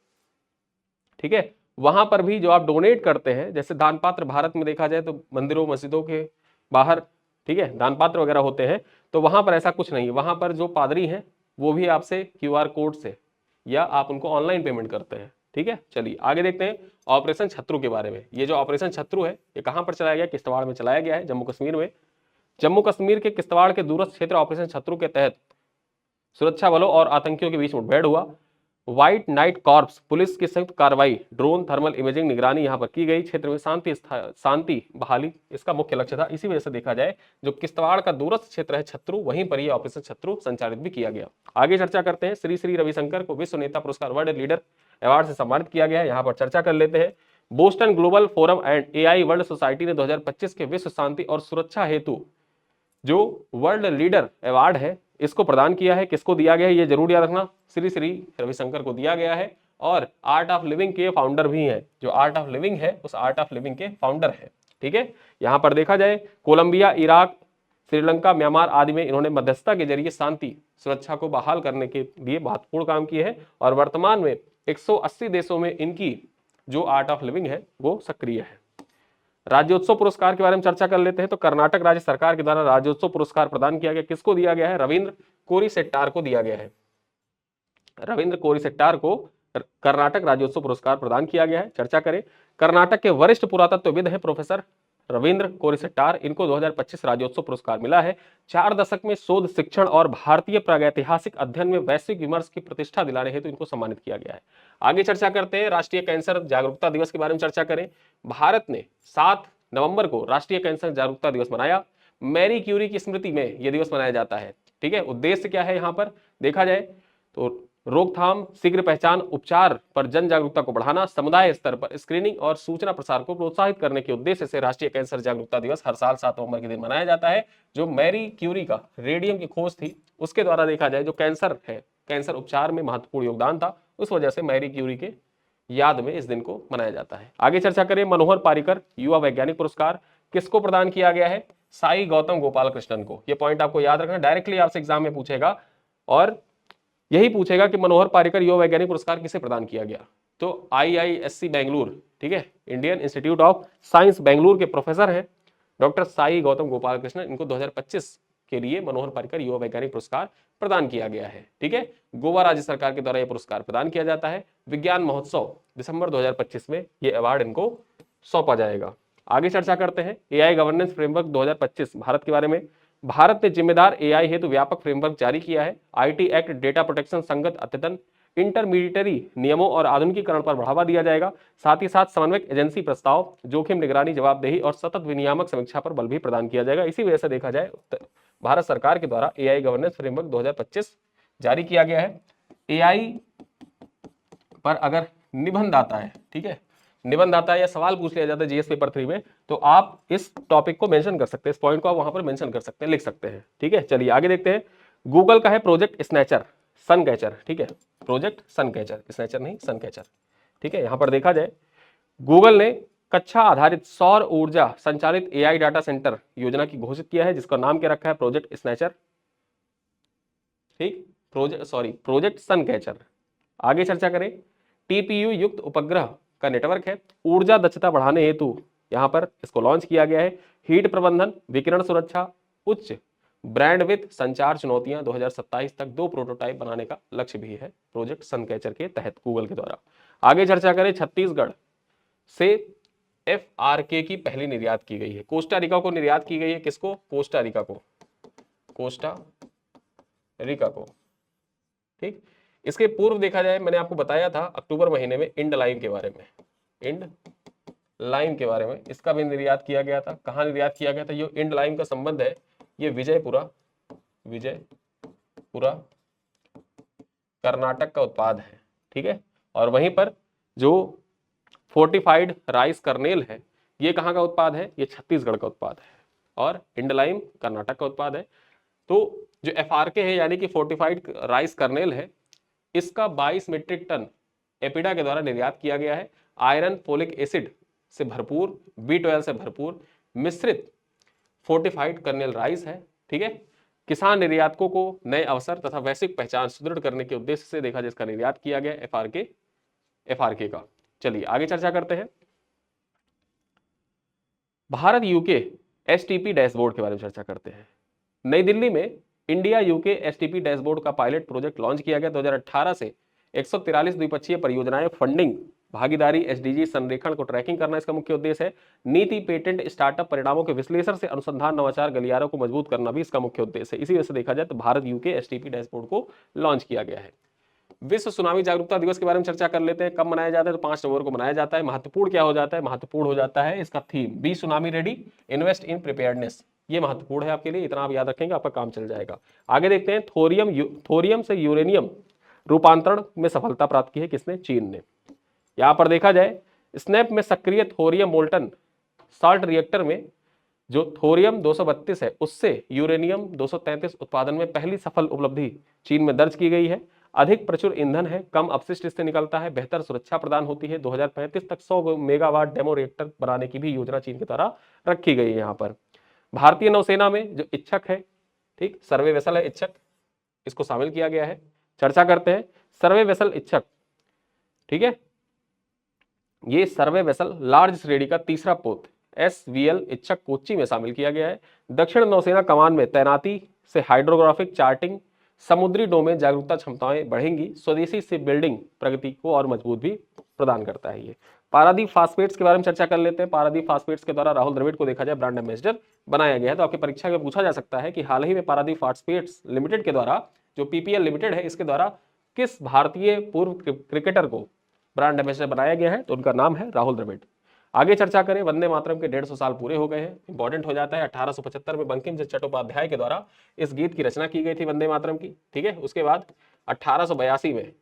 ठीक है, वहां पर भी जो आप डोनेट करते हैं, जैसे दान पात्र भारत में देखा जाए तो मंदिरों मस्जिदों के बाहर, ठीक है, दान पात्र वगैरह होते हैं, तो वहां पर ऐसा कुछ नहीं है। वहां पर जो पादरी हैं वो भी आपसे क्यूआर कोड से या आप उनको ऑनलाइन पेमेंट करते हैं, ठीक है। चलिए आगे देखते हैं ऑपरेशन शत्रु के बारे में। ये जो ऑपरेशन शत्रु है ये कहां पर चलाया गया, किश्तवाड़ में चलाया गया है, जम्मू कश्मीर में। जम्मू कश्मीर के किश्तवाड़ के दूरस्थ क्षेत्र ऑपरेशन शत्रु के तहत सुरक्षा बलों और आतंकियों के बीच मुठभेड़ हुआ। व्हाइट नाइट कॉर्प्स पुलिस की संयुक्त कार्रवाई, ड्रोन थर्मल इमेजिंग निगरानी यहां पर की गई। क्षेत्र में शांति बहाली इसका मुख्य लक्ष्य था। इसी वजह से देखा जाए जो किश्तवाड़ का दूरस्थ क्षेत्र है शत्रु, वहीं पर यह ऑपरेशन शत्रु संचालित भी किया गया। आगे चर्चा करते हैं। श्री श्री रविशंकर को विश्व नेता पुरस्कार वर्ल्ड लीडर अवार्ड से सम्मानित किया गया है, यहाँ पर चर्चा कर लेते हैं। Boston global forum and AI world society ने 2025 के विश्व शांति और सुरक्षा हेतु जो वर्ल्ड लीडर अवार्ड है इसको प्रदान किया है। किसको दिया गया है ये जरूर याद रखना, श्री श्री रविशंकर को दिया गया है, और आर्ट ऑफ लिविंग के फाउंडर भी हैं। जो आर्ट ऑफ लिविंग है उस आर्ट ऑफ लिविंग के फाउंडर है, ठीक है। यहां पर देखा जाए कोलंबिया, इराक, श्रीलंका, म्यांमार आदि में इन्होंने मध्यस्थता के जरिए शांति सुरक्षा को बहाल करने के लिए महत्वपूर्ण काम किए हैं, और वर्तमान में 180 देशों में इनकी जो आर्ट ऑफ लिविंग है वो सक्रिय है। राज्योत्सव पुरस्कार के बारे में चर्चा कर लेते हैं। तो कर्नाटक राज्य सरकार के द्वारा राज्योत्सव पुरस्कार प्रदान किया गया। किसको दिया गया है, रविंद्र कोरीसेट्टार को दिया गया है। रविंद्र कोरीसेट्टार को कर्नाटक राज्योत्सव पुरस्कार प्रदान किया गया है। चर्चा करें, कर्नाटक के वरिष्ठ पुरातत्वविद हैं प्रोफेसर रविंद्र कोरीसेट्टार, इनको 2025 राज्योत्सव पुरस्कार मिला है। 4 दशक में शोध, शिक्षण और भारतीय प्रागैतिहासिक अध्ययन में वैश्विक विमर्श की प्रतिष्ठा दिलाने हेतु इनको सम्मानित किया गया है। आगे चर्चा करते हैं, राष्ट्रीय कैंसर जागरूकता दिवस के बारे में चर्चा करें। भारत ने 7 नवंबर को राष्ट्रीय कैंसर जागरूकता दिवस मनाया। मैरी क्यूरी की स्मृति में यह दिवस मनाया जाता है, ठीक है। उद्देश्य क्या है, यहां पर देखा जाए तो रोकथाम, शीघ्र पहचान, उपचार पर जन जागरूकता को बढ़ाना, समुदाय स्तर पर स्क्रीनिंग और सूचना प्रसार को प्रोत्साहित करने के उद्देश्य से राष्ट्रीय कैंसर जागरूकता दिवस हर साल 7 नवंबर के दिन मनाया जाता है। जो मैरी क्यूरी का रेडियम की खोज थी उसके द्वारा देखा जाए जो कैंसर है, कैंसर उपचार में महत्वपूर्ण योगदान था, उस वजह से मैरी क्यूरी के याद में इस दिन को मनाया जाता है। आगे चर्चा करें, मनोहर पारिकर युवा वैज्ञानिक पुरस्कार किसको प्रदान किया गया है, साई गौतम गोपाल कृष्णन को। ये पॉइंट आपको याद रखना, डायरेक्टली आपसे एग्जाम में पूछेगा और यही पूछेगा कि मनोहर पारिकर युवा वैज्ञानिक पुरस्कार किसे प्रदान किया गया। तो IISc बेंगलुरु, ठीक है, Indian institute of science Bengaluru के प्रोफेसर हैं डॉक्टर साई गौतम गोपाल कृष्णन, इनको 2025 के लिए मनोहर पारिकर युवा वैज्ञानिक पुरस्कार प्रदान किया गया है, ठीक है। गोवा राज्य सरकार के द्वारा यह पुरस्कार प्रदान किया जाता है। विज्ञान महोत्सव दिसंबर 2025 में यह अवार्ड इनको सौंपा जाएगा। आगे चर्चा करते हैं, AI गवर्नेंस फ्रेमवर्क 2025 भारत के बारे में। भारत ने जिम्मेदार AI हेतु व्यापक फ्रेमवर्क जारी किया है। IT एक्ट, डेटा प्रोटेक्शन, संगत, अद्यतन, इंटरमीडिएटरी नियमों और आधुनिकीकरण पर बढ़ावा दिया जाएगा। साथ ही साथ समन्वयक एजेंसी प्रस्ताव, जोखिम निगरानी, जवाबदेही और सतत विनियामक समीक्षा पर बल भी प्रदान किया जाएगा। इसी वजह से देखा जाए भारत सरकार के द्वारा AI गवर्नेंस फ्रेमवर्क 2025 जारी किया गया है। AI पर अगर निबंध आता है, ठीक है, निबंध आता है या सवाल पूछ लिया जाता है GS पेपर 3 में, तो आप इस टॉपिक को मेंशन कर सकते हैं, इस पॉइंट को आप वहां पर मेंशन कर सकते हैं, लिख सकते हैं, ठीक है। चलिए आगे देखते हैं, गूगल का है प्रोजेक्ट स्नैचर, सन कैचर, ठीक है, प्रोजेक्ट सन कैचर, स्नैचर नहीं सन कैचर, ठीक है। यहां पर देखा जाए गूगल ने कक्षा आधारित सौर ऊर्जा संचालित AI डाटा सेंटर योजना की घोषित किया है, जिसका नाम क्या रखा है, प्रोजेक्ट स्नैचर, ठीक, प्रोजेक्ट सन कैचर। आगे चर्चा करें, TPU युक्त उपग्रह का नेटवर्क है, ऊर्जा दक्षता बढ़ाने हेतु यहां पर इसको लॉन्च किया गया है। हीट प्रबंधन, विकिरण सुरक्षा, उच्च ब्रैंडविड्थ संचार चुनौतियां 2027 तक 2 प्रोटोटाइप बनाने का लक्ष्य भी है प्रोजेक्ट सनकैचर के तहत गूगल के द्वारा। आगे चर्चा करें, छत्तीसगढ़ से FRK की पहली निर्यात की गई है। कोस्टा रिका को निर्यात की गई है, किसको, कोस्टा रिका को, कोस्टा रिका को, ठीक। इसके पूर्व देखा जाए मैंने आपको बताया था अक्टूबर महीने में इंड लाइम के बारे में, इंड लाइम के बारे में, इसका भी निर्यात किया गया था। कहाँ निर्यात किया गया था, ये इंड लाइम का संबंध है ये विजयपुरा कर्नाटक का उत्पाद है, ठीक है। और वहीं पर जो फोर्टिफाइड राइस कर्नेल है ये कहाँ का उत्पाद है, ये छत्तीसगढ़ का उत्पाद है, और इंड लाइम कर्नाटक का उत्पाद है। तो जो FRK है यानी कि फोर्टिफाइड राइस कर्नेल है, इसका 22 मीट्रिक टन एपिडा के द्वारा निर्यात किया गया है। आयरन फोलिक एसिड से भरपूर, B12 से भरपूर मिश्रित फोर्टिफाइड कर्नेल राइस है। ठीक है, किसान निर्यातकों को नए अवसर तथा वैश्विक पहचान सुदृढ़ करने के उद्देश्य से देखा जिसका निर्यात किया गया FRK का। चलिए आगे चर्चा करते हैं। भारत यूके STP डैशबोर्ड के बारे में चर्चा करते हैं। नई दिल्ली में इंडिया यूके STP डैशबोर्ड का पायलट प्रोजेक्ट लॉन्च किया गया। 2018 से 143 द्विपक्षीय परियोजनाएं, फंडिंग, भागीदारी, SDG संरेखण को ट्रैकिंग करना इसका मुख्य उद्देश्य है। नीति, पेटेंट, स्टार्टअप परिणामों के विश्लेषण से अनुसंधान, नवाचार, गलियारों को मजबूत करना भी इसका मुख्य उद्देश्य है। इसी वजह से देखा जाए तो भारत यूके STP डैशबोर्ड को लॉन्च किया गया है। विश्व सुनामी जागरूकता दिवस के बारे में चर्चा कर लेते हैं। कब मनाया जाता है? तो 5 नवंबर को मनाया जाता है। महत्वपूर्ण क्या हो जाता है? महत्वपूर्ण हो जाता है इसका theme, be tsunami ready, invest in preparedness. ये महत्वपूर्ण है आपके लिए, इतना आप याद रखेंगे आपका काम चल जाएगा। आगे देखते हैं, थोरियम से यूरेनियम रूपांतरण में सफलता प्राप्त की है किसने? चीन ने। यहां पर देखा जाए स्नैप में सक्रिय थोरियम मोल्टन साल्ट रिएक्टर में जो थोरियम 232 है उससे यूरेनियम 233 उत्पादन में पहली सफल उपलब्धि चीन में दर्ज की गई है। अधिक प्रचुर ईंधन है, कम अपशिष्ट इससे निकलता है, बेहतर सुरक्षा प्रदान होती है। 2035 तक 100 मेगावाट डेमो रिएक्टर बनाने की भी योजना चीन के द्वारा रखी गई है। यहाँ पर भारतीय नौसेना में जो इच्छक है, ठीक, सर्वे वेसल है इच्छक, इसको शामिल किया गया है। चर्चा करते हैं सर्वे वेसल इच्छक। ठीक है, ये सर्वे वेसल लार्ज श्रेणी का तीसरा पोत SVL इच्छक कोच्चि में शामिल किया गया है। दक्षिण नौसेना कमान में तैनाती से हाइड्रोग्राफिक चार्टिंग, समुद्री डोमेन जागरूकता क्षमताएं बढ़ेंगी। स्वदेशी शिप बिल्डिंग प्रगति को और मजबूत भी प्रदान करता है। ये पारादीप फास्फेट्स के बारे में चर्चा कर लेते हैं। पारादीप फास्फेट्स के द्वारा राहुल द्रविड़ को देखा जाए ब्रांड एम्बेसडर बनाया गया है। तो आपकी परीक्षा में पूछा जा सकता है कि हाल ही में पारादीप फास्फेट्स लिमिटेड के द्वारा, जो PPL लिमिटेड है, इसके द्वारा किस भारतीय पूर्व क्रिकेटर को ब्रांड एम्बेसडर बनाया गया है? तो उनका नाम है राहुल द्रविड़। आगे चर्चा करें, वंदे मातरम के 150 साल पूरे हो गए हैं। इंपॉर्टेंट हो जाता है। 1875 में बंकिम चंद्र चट्टोपाध्याय के द्वारा इस गीत की रचना की गई थी वंदे मातरम की। ठीक है, उसके बाद 1882 में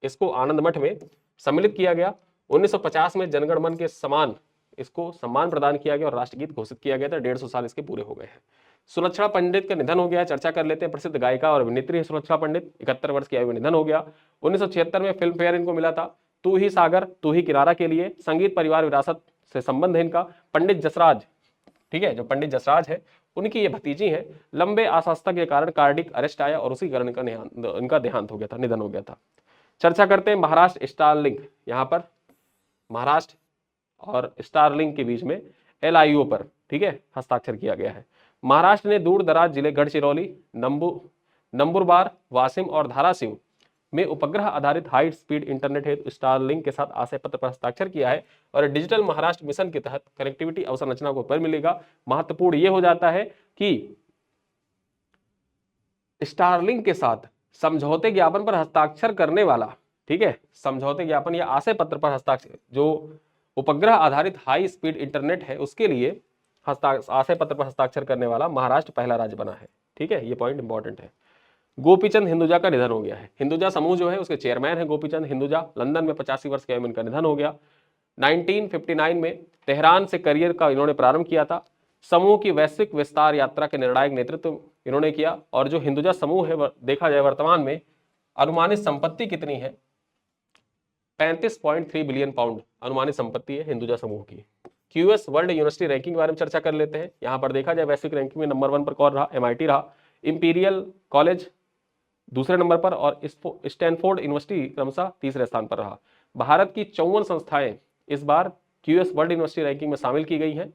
इसको आनंद मठ में सम्मिलित किया गया। 1950 में जनगण मन के समान इसको सम्मान प्रदान किया गया और राष्ट्रगीत घोषित किया गया था। 150 साल इसके पूरे हो गए हैं। सुलक्षणा पंडित का निधन हो गया। चर्चा कर लेते हैं। प्रसिद्ध गायिका और अभिनेत्री है सुलक्षणा पंडित, 71 वर्ष की आयु में निधन हो गया। 1976 में फिल्म फेयर इनको मिला था तू ही सागर तू ही किनारा के लिए। संगीत परिवार विरासत से संबंध है इनका। पंडित जसराज, ठीक है, जो पंडित जसराज है उनकी ये भतीजी है। लंबे अस्वस्थता के कारण कार्डिक अरेस्ट आया और उसी कारण इनका देहांत हो गया था, निधन हो गया था। चर्चा करते हैं महाराष्ट्र स्टारलिंक। यहाँ पर महाराष्ट्र और स्टारलिंक के बीच में LIO पर, ठीक है, हस्ताक्षर किया गया है। महाराष्ट्र ने दूर दराज जिले गढ़चिरौली, नंबुरबार, वासिम और धाराशिव में उपग्रह आधारित हाई स्पीड इंटरनेट हेतु स्टारलिंक के साथ आशय पत्र पर हस्ताक्षर किया है और डिजिटल महाराष्ट्र मिशन के तहत कनेक्टिविटी अवसंरचना को बल मिलेगा। महत्वपूर्ण यह हो जाता है कि स्टारलिंक के साथ समझौते ज्ञापन पर हस्ताक्षर करने वाला, ठीक है, समझौते ज्ञापन या आशय पत्र पर हस्ताक्षर, जो उपग्रह आधारित हाई स्पीड इंटरनेट है उसके लिए आशय पत्र पर हस्ताक्षर करने वाला महाराष्ट्र पहला राज्य बना है। ठीक है, ये पॉइंट इंपॉर्टेंट है। गोपीचंद हिंदुजा का निधन हो गया है। हिंदुजा समूह जो है उसके चेयरमैन है गोपीचंद हिंदुजा। लंदन में 85 वर्ष की आयु में इनका निधन हो गया। 1959 में तेहरान से करियर का इन्होंने प्रारंभ किया था। समूह की वैश्विक विस्तार यात्रा के निर्णायक नेतृत्व इन्होंने किया। और जो हिंदुजा समूह है देखा जाए वर्तमान में अनुमानित संपत्ति कितनी है? 35.3 बिलियन पाउंड अनुमानित संपत्ति है हिंदुजा समूह की। QS वर्ल्ड यूनिवर्सिटी रैंकिंग के बारे में चर्चा कर लेते हैं। यहाँ पर देखा जाए वैश्विक रैंकिंग में नंबर 1 पर कौन रहा? MIT रहा। इंपीरियल कॉलेज दूसरे नंबर पर और स्टैनफोर्ड यूनिवर्सिटी क्रमशः तीसरे स्थान पर रहा। भारत की 54 संस्थाएं इस बार QS वर्ल्ड यूनिवर्सिटी रैंकिंग में शामिल की गई हैं।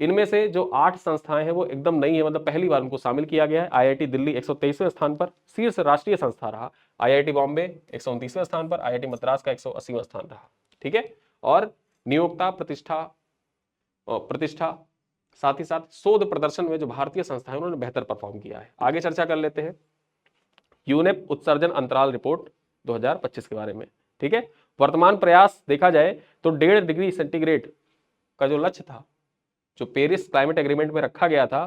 इनमें से जो 8 संस्थाएं हैं वो एकदम नई है, मतलब पहली बार उनको शामिल किया गया है। IIT दिल्ली 123वें स्थान पर शीर्ष राष्ट्रीय संस्था रहा। IIT बॉम्बे 129वें स्थान पर, IIT मद्रास का 180वां स्थान रहा। ठीक है, और नियोक्ता प्रतिष्ठा साथ ही साथ शोध प्रदर्शन में जो भारतीय संस्थाएं उन्होंने बेहतर परफॉर्म किया है। आगे चर्चा कर लेते हैं यूनेप उत्सर्जन अंतराल रिपोर्ट 2025 के बारे में। ठीक है, वर्तमान प्रयास देखा जाए तो 1.5 डिग्री सेंटीग्रेड का जो लक्ष्य था, जो पेरिस क्लाइमेट एग्रीमेंट में रखा गया था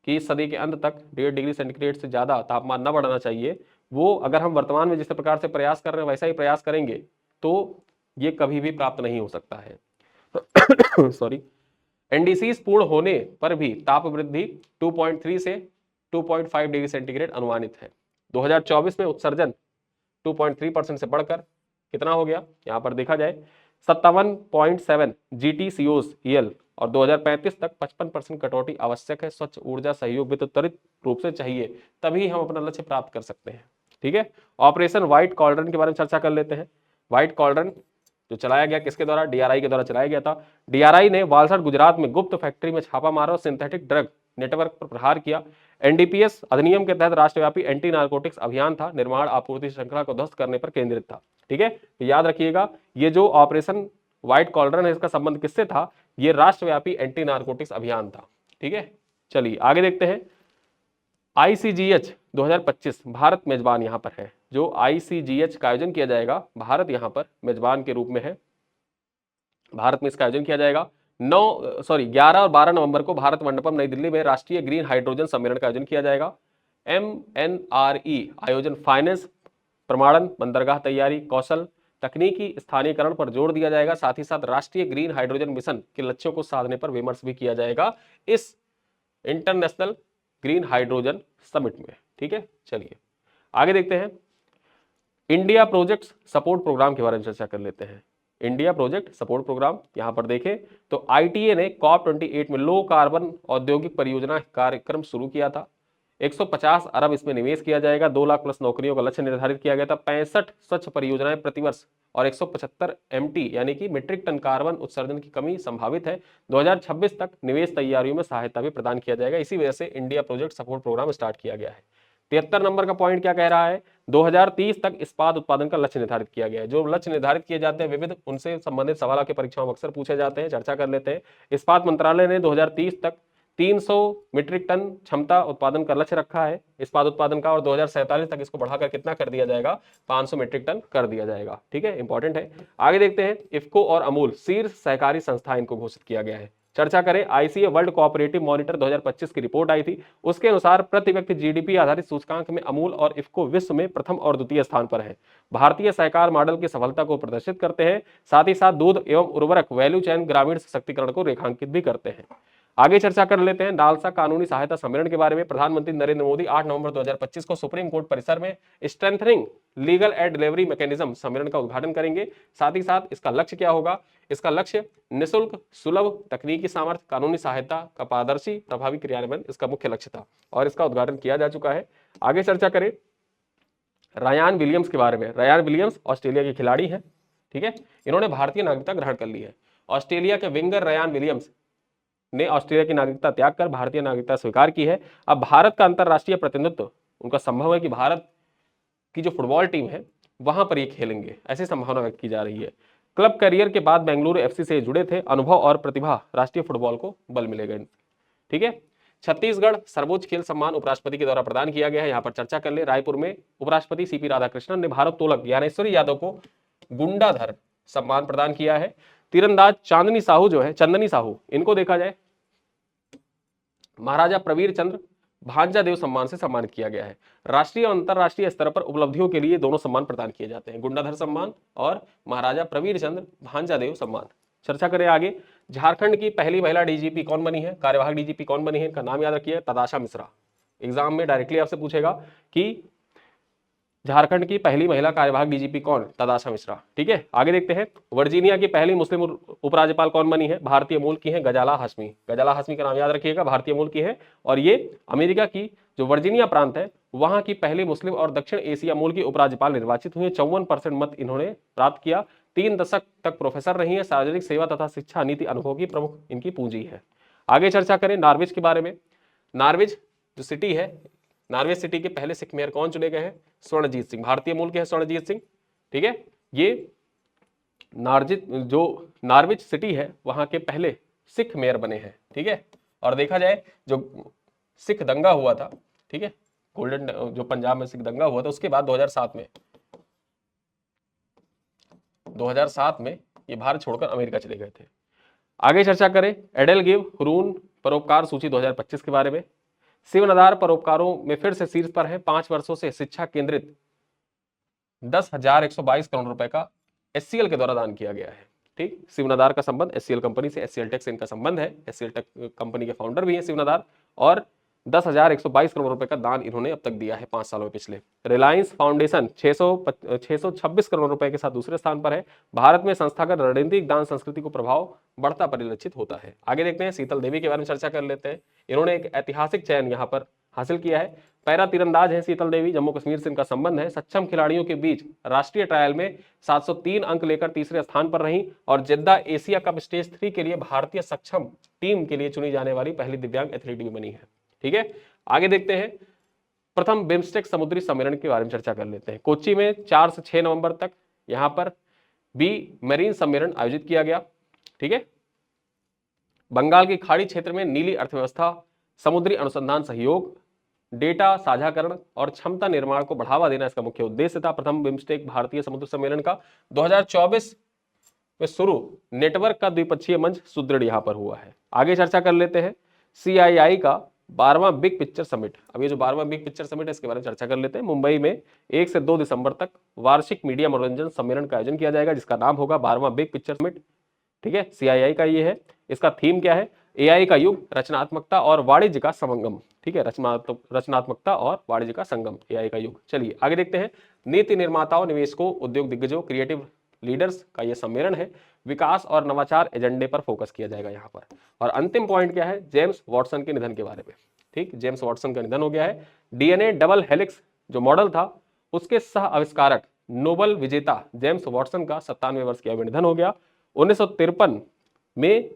कि इस सदी के अंत तक 1.5 डिग्री सेंटीग्रेड से ज्यादा तापमान न बढ़ना चाहिए, वो अगर हम वर्तमान में जिस प्रकार से प्रयास कर रहे हैं वैसा ही प्रयास करेंगे तो ये कभी भी प्राप्त नहीं हो सकता है। सॉरी, NDCs पूर्ण होने पर भी ताप वृद्धि 2.3 से 2.5 डिग्री सेंटीग्रेड अनुमानित है। 2024 में उत्सर्जन 2.3% से बढ़कर कितना हो गया? यहाँ पर देखा जाए 57.7 GTCOs और 2035 तक 55% कटौती आवश्यक है। स्वच्छ ऊर्जा सहयोग वित्त त्वरित रूप से चाहिए, तभी हम अपना लक्ष्य प्राप्त कर सकते हैं। ठीक है, ऑपरेशन व्हाइट कॉलरन के बारे में चर्चा कर लेते हैं। व्हाइट कॉलरन जो चलाया गया किसके द्वारा? डीआरआई के द्वारा चलाया गया था। डीआरआई ने वालसाड गुजरात में गुप्त फैक्ट्री में छापा मारा और सिंथेटिक ड्रग नेटवर्क पर प्रहार किया। एनडीपीएस अधिनियम के तहत राष्ट्रव्यापी एंटी नारकोटिक्स अभियान था, निर्माण आपूर्ति श्रृंखला को ध्वस्त करने पर केंद्रित था। ठीक है, तो याद रखिएगा ये जो ऑपरेशन व्हाइट कॉलरन है इसका संबंध किससे था? ये राष्ट्रव्यापी एंटी नारकोटिक्स अभियान था। ठीक है, चलिए आगे देखते हैं। ICGH 2025 भारत मेजबान यहां पर है। जो ICGH का आयोजन किया जाएगा, भारत यहां पर मेजबान के रूप में है। भारत में इसका आयोजन किया जाएगा 11 और 12 नवंबर को भारत मंडपम नई दिल्ली में राष्ट्रीय ग्रीन हाइड्रोजन सम्मेलन का आयोजन किया जाएगा। MNRE आयोजन फाइनेंस, प्रमाणन, बंदरगाह तैयारी, कौशल, तकनीकी स्थानीयकरण पर जोर दिया जाएगा। साथ ही साथ राष्ट्रीय ग्रीन हाइड्रोजन मिशन के लक्ष्यों को साधने पर विमर्श भी किया जाएगा इस इंटरनेशनल ग्रीन हाइड्रोजन समिट में। ठीक है, चलिए आगे देखते हैं। इंडिया प्रोजेक्ट सपोर्ट प्रोग्राम के बारे में चर्चा कर लेते हैं। इंडिया प्रोजेक्ट सपोर्ट प्रोग्राम यहां पर देखें तो ITA ने COP28 में लो कार्बन औद्योगिक परियोजना कार्यक्रम शुरू किया था। 150 अरब इसमें निवेश किया जाएगा। 2 लाख प्लस नौकरियों का लक्ष्य निर्धारित किया गया था। 65 स्वच्छ परियोजनाएं प्रतिवर्ष और 175 MT यानी कि मीट्रिक टन कार्बन उत्सर्जन की कमी संभावित है। 2026 तक निवेश तैयारियों में सहायता भी प्रदान किया जाएगा। इसी वजह से India project support programme start किया गया है। 73 नंबर का पॉइंट क्या कह रहा है? 2030 तक इस्पात उत्पादन का लक्ष्य निर्धारित किया गया है। जो लक्ष्य निर्धारित किए जाते हैं विविध उनसे संबंधित सवाल आपके परीक्षाओं में अक्सर पूछे जाते हैं, चर्चा कर लेते हैं। इस्पात मंत्रालय ने 2030 तक 300 मीट्रिक टन क्षमता उत्पादन का लक्ष्य रखा है इस्पात उत्पादन का, और 2047 तक इसको बढ़ाकर कितना कर दिया जाएगा? 500 मीट्रिक टन कर दिया जाएगा। ठीक है, इंपॉर्टेंट है। आगे देखते हैं। इफ्को और अमूल शीर्ष सहकारी संस्था इनको घोषित किया गया है। चर्चा करें। ICA वर्ल्ड कोऑपरेटिव मॉनिटर 2025 की रिपोर्ट आई थी। उसके अनुसार प्रति व्यक्ति GDP आधारित सूचकांक में अमूल और इफ्को विश्व में प्रथम और द्वितीय स्थान पर है। भारतीय सहकार मॉडल की सफलता को प्रदर्शित करते हैं। साथ ही साथ दूध एवं उर्वरक वैल्यू चेन ग्रामीण सशक्तिकरण को रेखांकित भी करते हैं। आगे चर्चा कर लेते हैं नालसा कानूनी सहायता सम्मेलन के बारे में। प्रधानमंत्री नरेंद्र मोदी 8 नवंबर 2025 को सुप्रीम कोर्ट परिसर में strengthening legal aid delivery mechanism सम्मेलन का उद्घाटन करेंगे। साथ ही साथ इसका लक्ष्य क्या होगा? इसका लक्ष्य निःशुल्क, सुलभ, तकनीकी सामर्थ्य, कानूनी सहायता का पारदर्शी प्रभावी क्रियान्वयन इसका मुख्य लक्ष्य था और इसका उद्घाटन किया जा चुका है। आगे चर्चा करें रायान विलियम्स के बारे में। रायान विलियम्स ऑस्ट्रेलिया के खिलाड़ी हैं। ठीक है, इन्होंने भारतीय नागरिकता ग्रहण कर ली है। ऑस्ट्रेलिया के विंगर रायान विलियम्स ने ऑस्ट्रेलिया की नागरिकता त्याग कर भारतीय नागरिकता स्वीकार की है। अब भारत का अंतरराष्ट्रीय प्रतिनिधित्व उनका संभव है कि भारत की जो फुटबॉल टीम है वहां पर ये खेलेंगे, ऐसी संभावना व्यक्त की जा रही है। क्लब करियर के बाद बेंगलुरु FC से जुड़े थे। अनुभव और प्रतिभा राष्ट्रीय फुटबॉल को बल मिलेगा। ठीक है, छत्तीसगढ़ सर्वोच्च खेल सम्मान उपराष्ट्रपति के द्वारा प्रदान किया गया है। यहाँ पर चर्चा कर ले। रायपुर में उपराष्ट्रपति CP राधाकृष्णन ने भारोत्तोलक ज्ञानेश्वरी यादव को गुंडाधर सम्मान प्रदान किया है। तीरंदाज चांदनी साहू जो है, चंदनी साहू, इनको देखा जाए महाराजा प्रवीर चंद्र भांजा देव सम्मान से सम्मानित किया गया है। राष्ट्रीय और अंतरराष्ट्रीय स्तर पर उपलब्धियों के लिए दोनों सम्मान प्रदान किए जाते हैं, गुंडाधर सम्मान और महाराजा प्रवीर चंद्र भांजा देव सम्मान। चर्चा करें आगे। झारखंड की पहली महिला DGP कौन बनी है? कार्यवाहक DGP कौन बनी है? इनका नाम याद रखिए, तदाशा मिश्रा। एग्जाम में डायरेक्टली आपसे पूछेगा कि झारखंड की पहली महिला कार्यवाहक DGP कौन? तदाशा मिश्रा। ठीक है, आगे देखते हैं। वर्जीनिया की पहली मुस्लिम उपराज्यपाल कौन बनी है? भारतीय मूल की है गजाला हाशमी। गजाला हाशमी का नाम याद रखिएगा, भारतीय मूल की है और ये अमेरिका की जो वर्जीनिया प्रांत है वहां की पहली मुस्लिम और दक्षिण एशिया मूल की उपराज्यपाल निर्वाचित हुई। 54% मत इन्होंने प्राप्त किया। 3 दशक तक प्रोफेसर रही है। सार्वजनिक सेवा तथा शिक्षा नीति अनुभव की प्रमुख इनकी पूंजी है। आगे चर्चा करें नॉर्वेज के बारे में। नॉर्वेज जो सिटी है, नॉर्वेज सिटी के पहले सिख मेयर कौन चुने गए हैं? स्वर्णजीत सिंह, भारतीय मूल के हैं स्वर्णजीत सिंह। ठीक है, ये नॉर्वेज सिटी है वहां के पहले सिख मेयर बने हैं। ठीक है, और देखा जाए जो सिख दंगा हुआ था, ठीक है, गोल्डन जो पंजाब में सिख दंगा हुआ था, उसके बाद 2007 में ये भारत छोड़कर अमेरिका चले गए थे। आगे चर्चा करें एडेलगिव हुरून परोपकार सूची 2025 के बारे में। शिवनाधार परोपकारों में फिर से शीर्ष पर है। 5 वर्षों से शिक्षा केंद्रित 10,122 करोड़ रुपए का SCL के द्वारा दान किया गया है। ठीक, शिवनाधार का संबंध SCL कंपनी से, SCL टेक से इनका संबंध है। SCL टेक कंपनी के फाउंडर भी है शिवनाधार और 10,122 करोड़ रुपए का दान इन्होंने अब तक दिया है 5 सालों में पिछले। रिलायंस फाउंडेशन 626 करोड़ रुपए के साथ दूसरे स्थान पर है। भारत में संस्थागत रणनीतिक दान संस्कृति को प्रभाव बढ़ता परिलक्षित होता है। आगे देखते हैं, शीतल देवी के बारे में चर्चा कर लेते हैं। इन्होंने एक ऐतिहासिक चयन यहाँ पर हासिल किया है। पैरा तीरंदाज है शीतल देवी, जम्मू कश्मीर से इनका संबंध है। सक्षम खिलाड़ियों के बीच राष्ट्रीय ट्रायल में 703 अंक लेकर तीसरे स्थान पर रही और जेद्दा एशिया कप स्टेज 3 के लिए भारतीय सक्षम टीम के लिए चुनी जाने वाली पहली दिव्यांग एथलीट भी बनी है। ठीक है, आगे देखते हैं, प्रथम बिम्स्टेक समुद्री सम्मेलन के बारे में चर्चा कर लेते हैं। कोच्चि में 4 से 6 नवंबर तक यहां पर बी मरीन सम्मेलन आयोजित किया गया। ठीक है, बंगाल की खाड़ी क्षेत्र में नीली अर्थव्यवस्था, समुद्री अनुसंधान सहयोग, डेटा साझाकरण और क्षमता निर्माण को बढ़ावा देना इसका मुख्य उद्देश्य था। प्रथम बिम्स्टेक भारतीय समुद्र सम्मेलन का 2024 में शुरू नेटवर्क का द्विपक्षीय मंच सुदृढ़ यहां पर हुआ है। आगे चर्चा कर लेते हैं, CII का 12वां बिग पिक्चर समिट। अब ये जो 12वां बिग पिक्चर समिट है इसके बारे में चर्चा कर लेते हैं। मुंबई में 1 से 2 दिसंबर तक वार्षिक मीडिया मनोरंजन सम्मेलन का आयोजन किया जाएगा जिसका नाम होगा 12वां बिग पिक्चर समिट। ठीक है, CII का ये है। इसका थीम क्या है? AI का युग, रचनात्मकता और वाणिज्य का संगम। ठीक है, रचनात्मकता और वाणिज्य का संगम, AI का युग। चलिए आगे देखते हैं, नीति निर्माताओं, निवेशकों, उद्योग दिग्गजों, क्रिएटिव लीडर्स का यह सम्मेलन है। विकास और नवाचार एजेंडे पर फोकस किया जाएगा यहाँ पर। और अंतिम पॉइंट क्या है? जेम्स वॉटसन के निधन के बारे में। ठीक, जेम्स वॉटसन का निधन हो गया है। DNA डबल हेलिक्स जो मॉडल था उसके सह आविष्कारक, नोबेल विजेता जेम्स वॉटसन का 97 वर्ष की आयु में निधन हो गया। 1953 में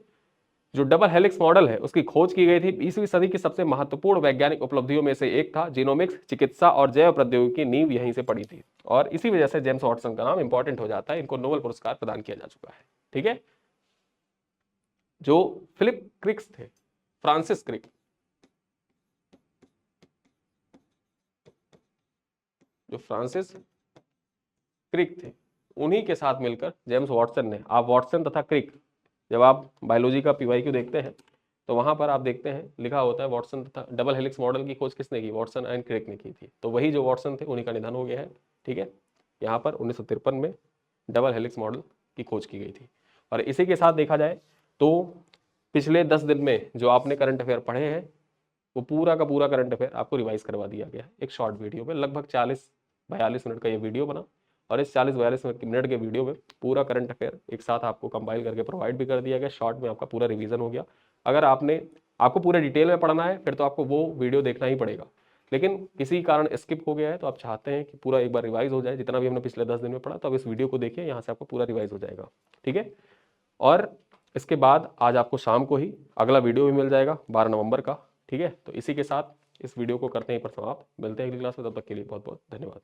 जो डबल हेलिक्स मॉडल है उसकी खोज की गई थी। 20वीं सदी की सबसे महत्वपूर्ण वैज्ञानिक उपलब्धियों में से एक था। जीनोमिक्स, चिकित्सा और जैव प्रौद्योगिकी की नींव यहीं से पड़ी थी और इसी वजह से जेम्स वॉटसन का नाम इंपॉर्टेंट हो जाता है। इनको नोबेल पुरस्कार प्रदान किया जा चुका है। ठीक है, जो फिलिप क्रिक थे, फ्रांसिस क्रिक, जो फ्रांसिस क्रिक थे, उन्हीं के साथ मिलकर जेम्स वॉटसन ने, आप वॉटसन तथा क्रिक, जब आप बायोलॉजी का PYQ देखते हैं तो वहां पर आप देखते हैं लिखा होता है वॉटसन तथा डबल हेलिक्स मॉडल की खोज किसने की? वॉटसन एंड क्रिक ने की थी। तो वही जो वॉटसन थे उन्हीं का निधन हो गया है। ठीक है, यहाँ पर 1953 में डबल हेलिक्स मॉडल की खोज की गई थी। और इसी के साथ देखा जाए तो पिछले 10 दिन में जो आपने करंट अफेयर पढ़े हैं वो पूरा का पूरा करंट अफेयर आपको रिवाइज करवा दिया गया है एक शॉर्ट वीडियो में। लगभग 40-42 मिनट का ये वीडियो बना और इस 40-42 मिनट के वीडियो में पूरा करंट अफेयर एक साथ आपको कंपाइल करके प्रोवाइड भी कर दिया गया। शॉर्ट में आपका पूरा रिवीजन हो गया। अगर आपको पूरे डिटेल में पढ़ना है फिर तो आपको वो वीडियो देखना ही पड़ेगा, लेकिन किसी कारण स्किप हो गया है तो आप चाहते हैं कि पूरा एक बार रिवाइज हो जाए, जितना भी हमने पिछले 10 दिन में पढ़ा, तो अब इस वीडियो को देखिए, यहाँ से आपको पूरा रिवाइज हो जाएगा। ठीक है, और इसके बाद आज आपको शाम को ही अगला वीडियो भी मिल जाएगा 12 नवंबर का। ठीक है, तो इसी के साथ इस वीडियो को करते हैं पर समाप्त। मिलते हैं अगली क्लास में, तब तक के लिए बहुत बहुत धन्यवाद।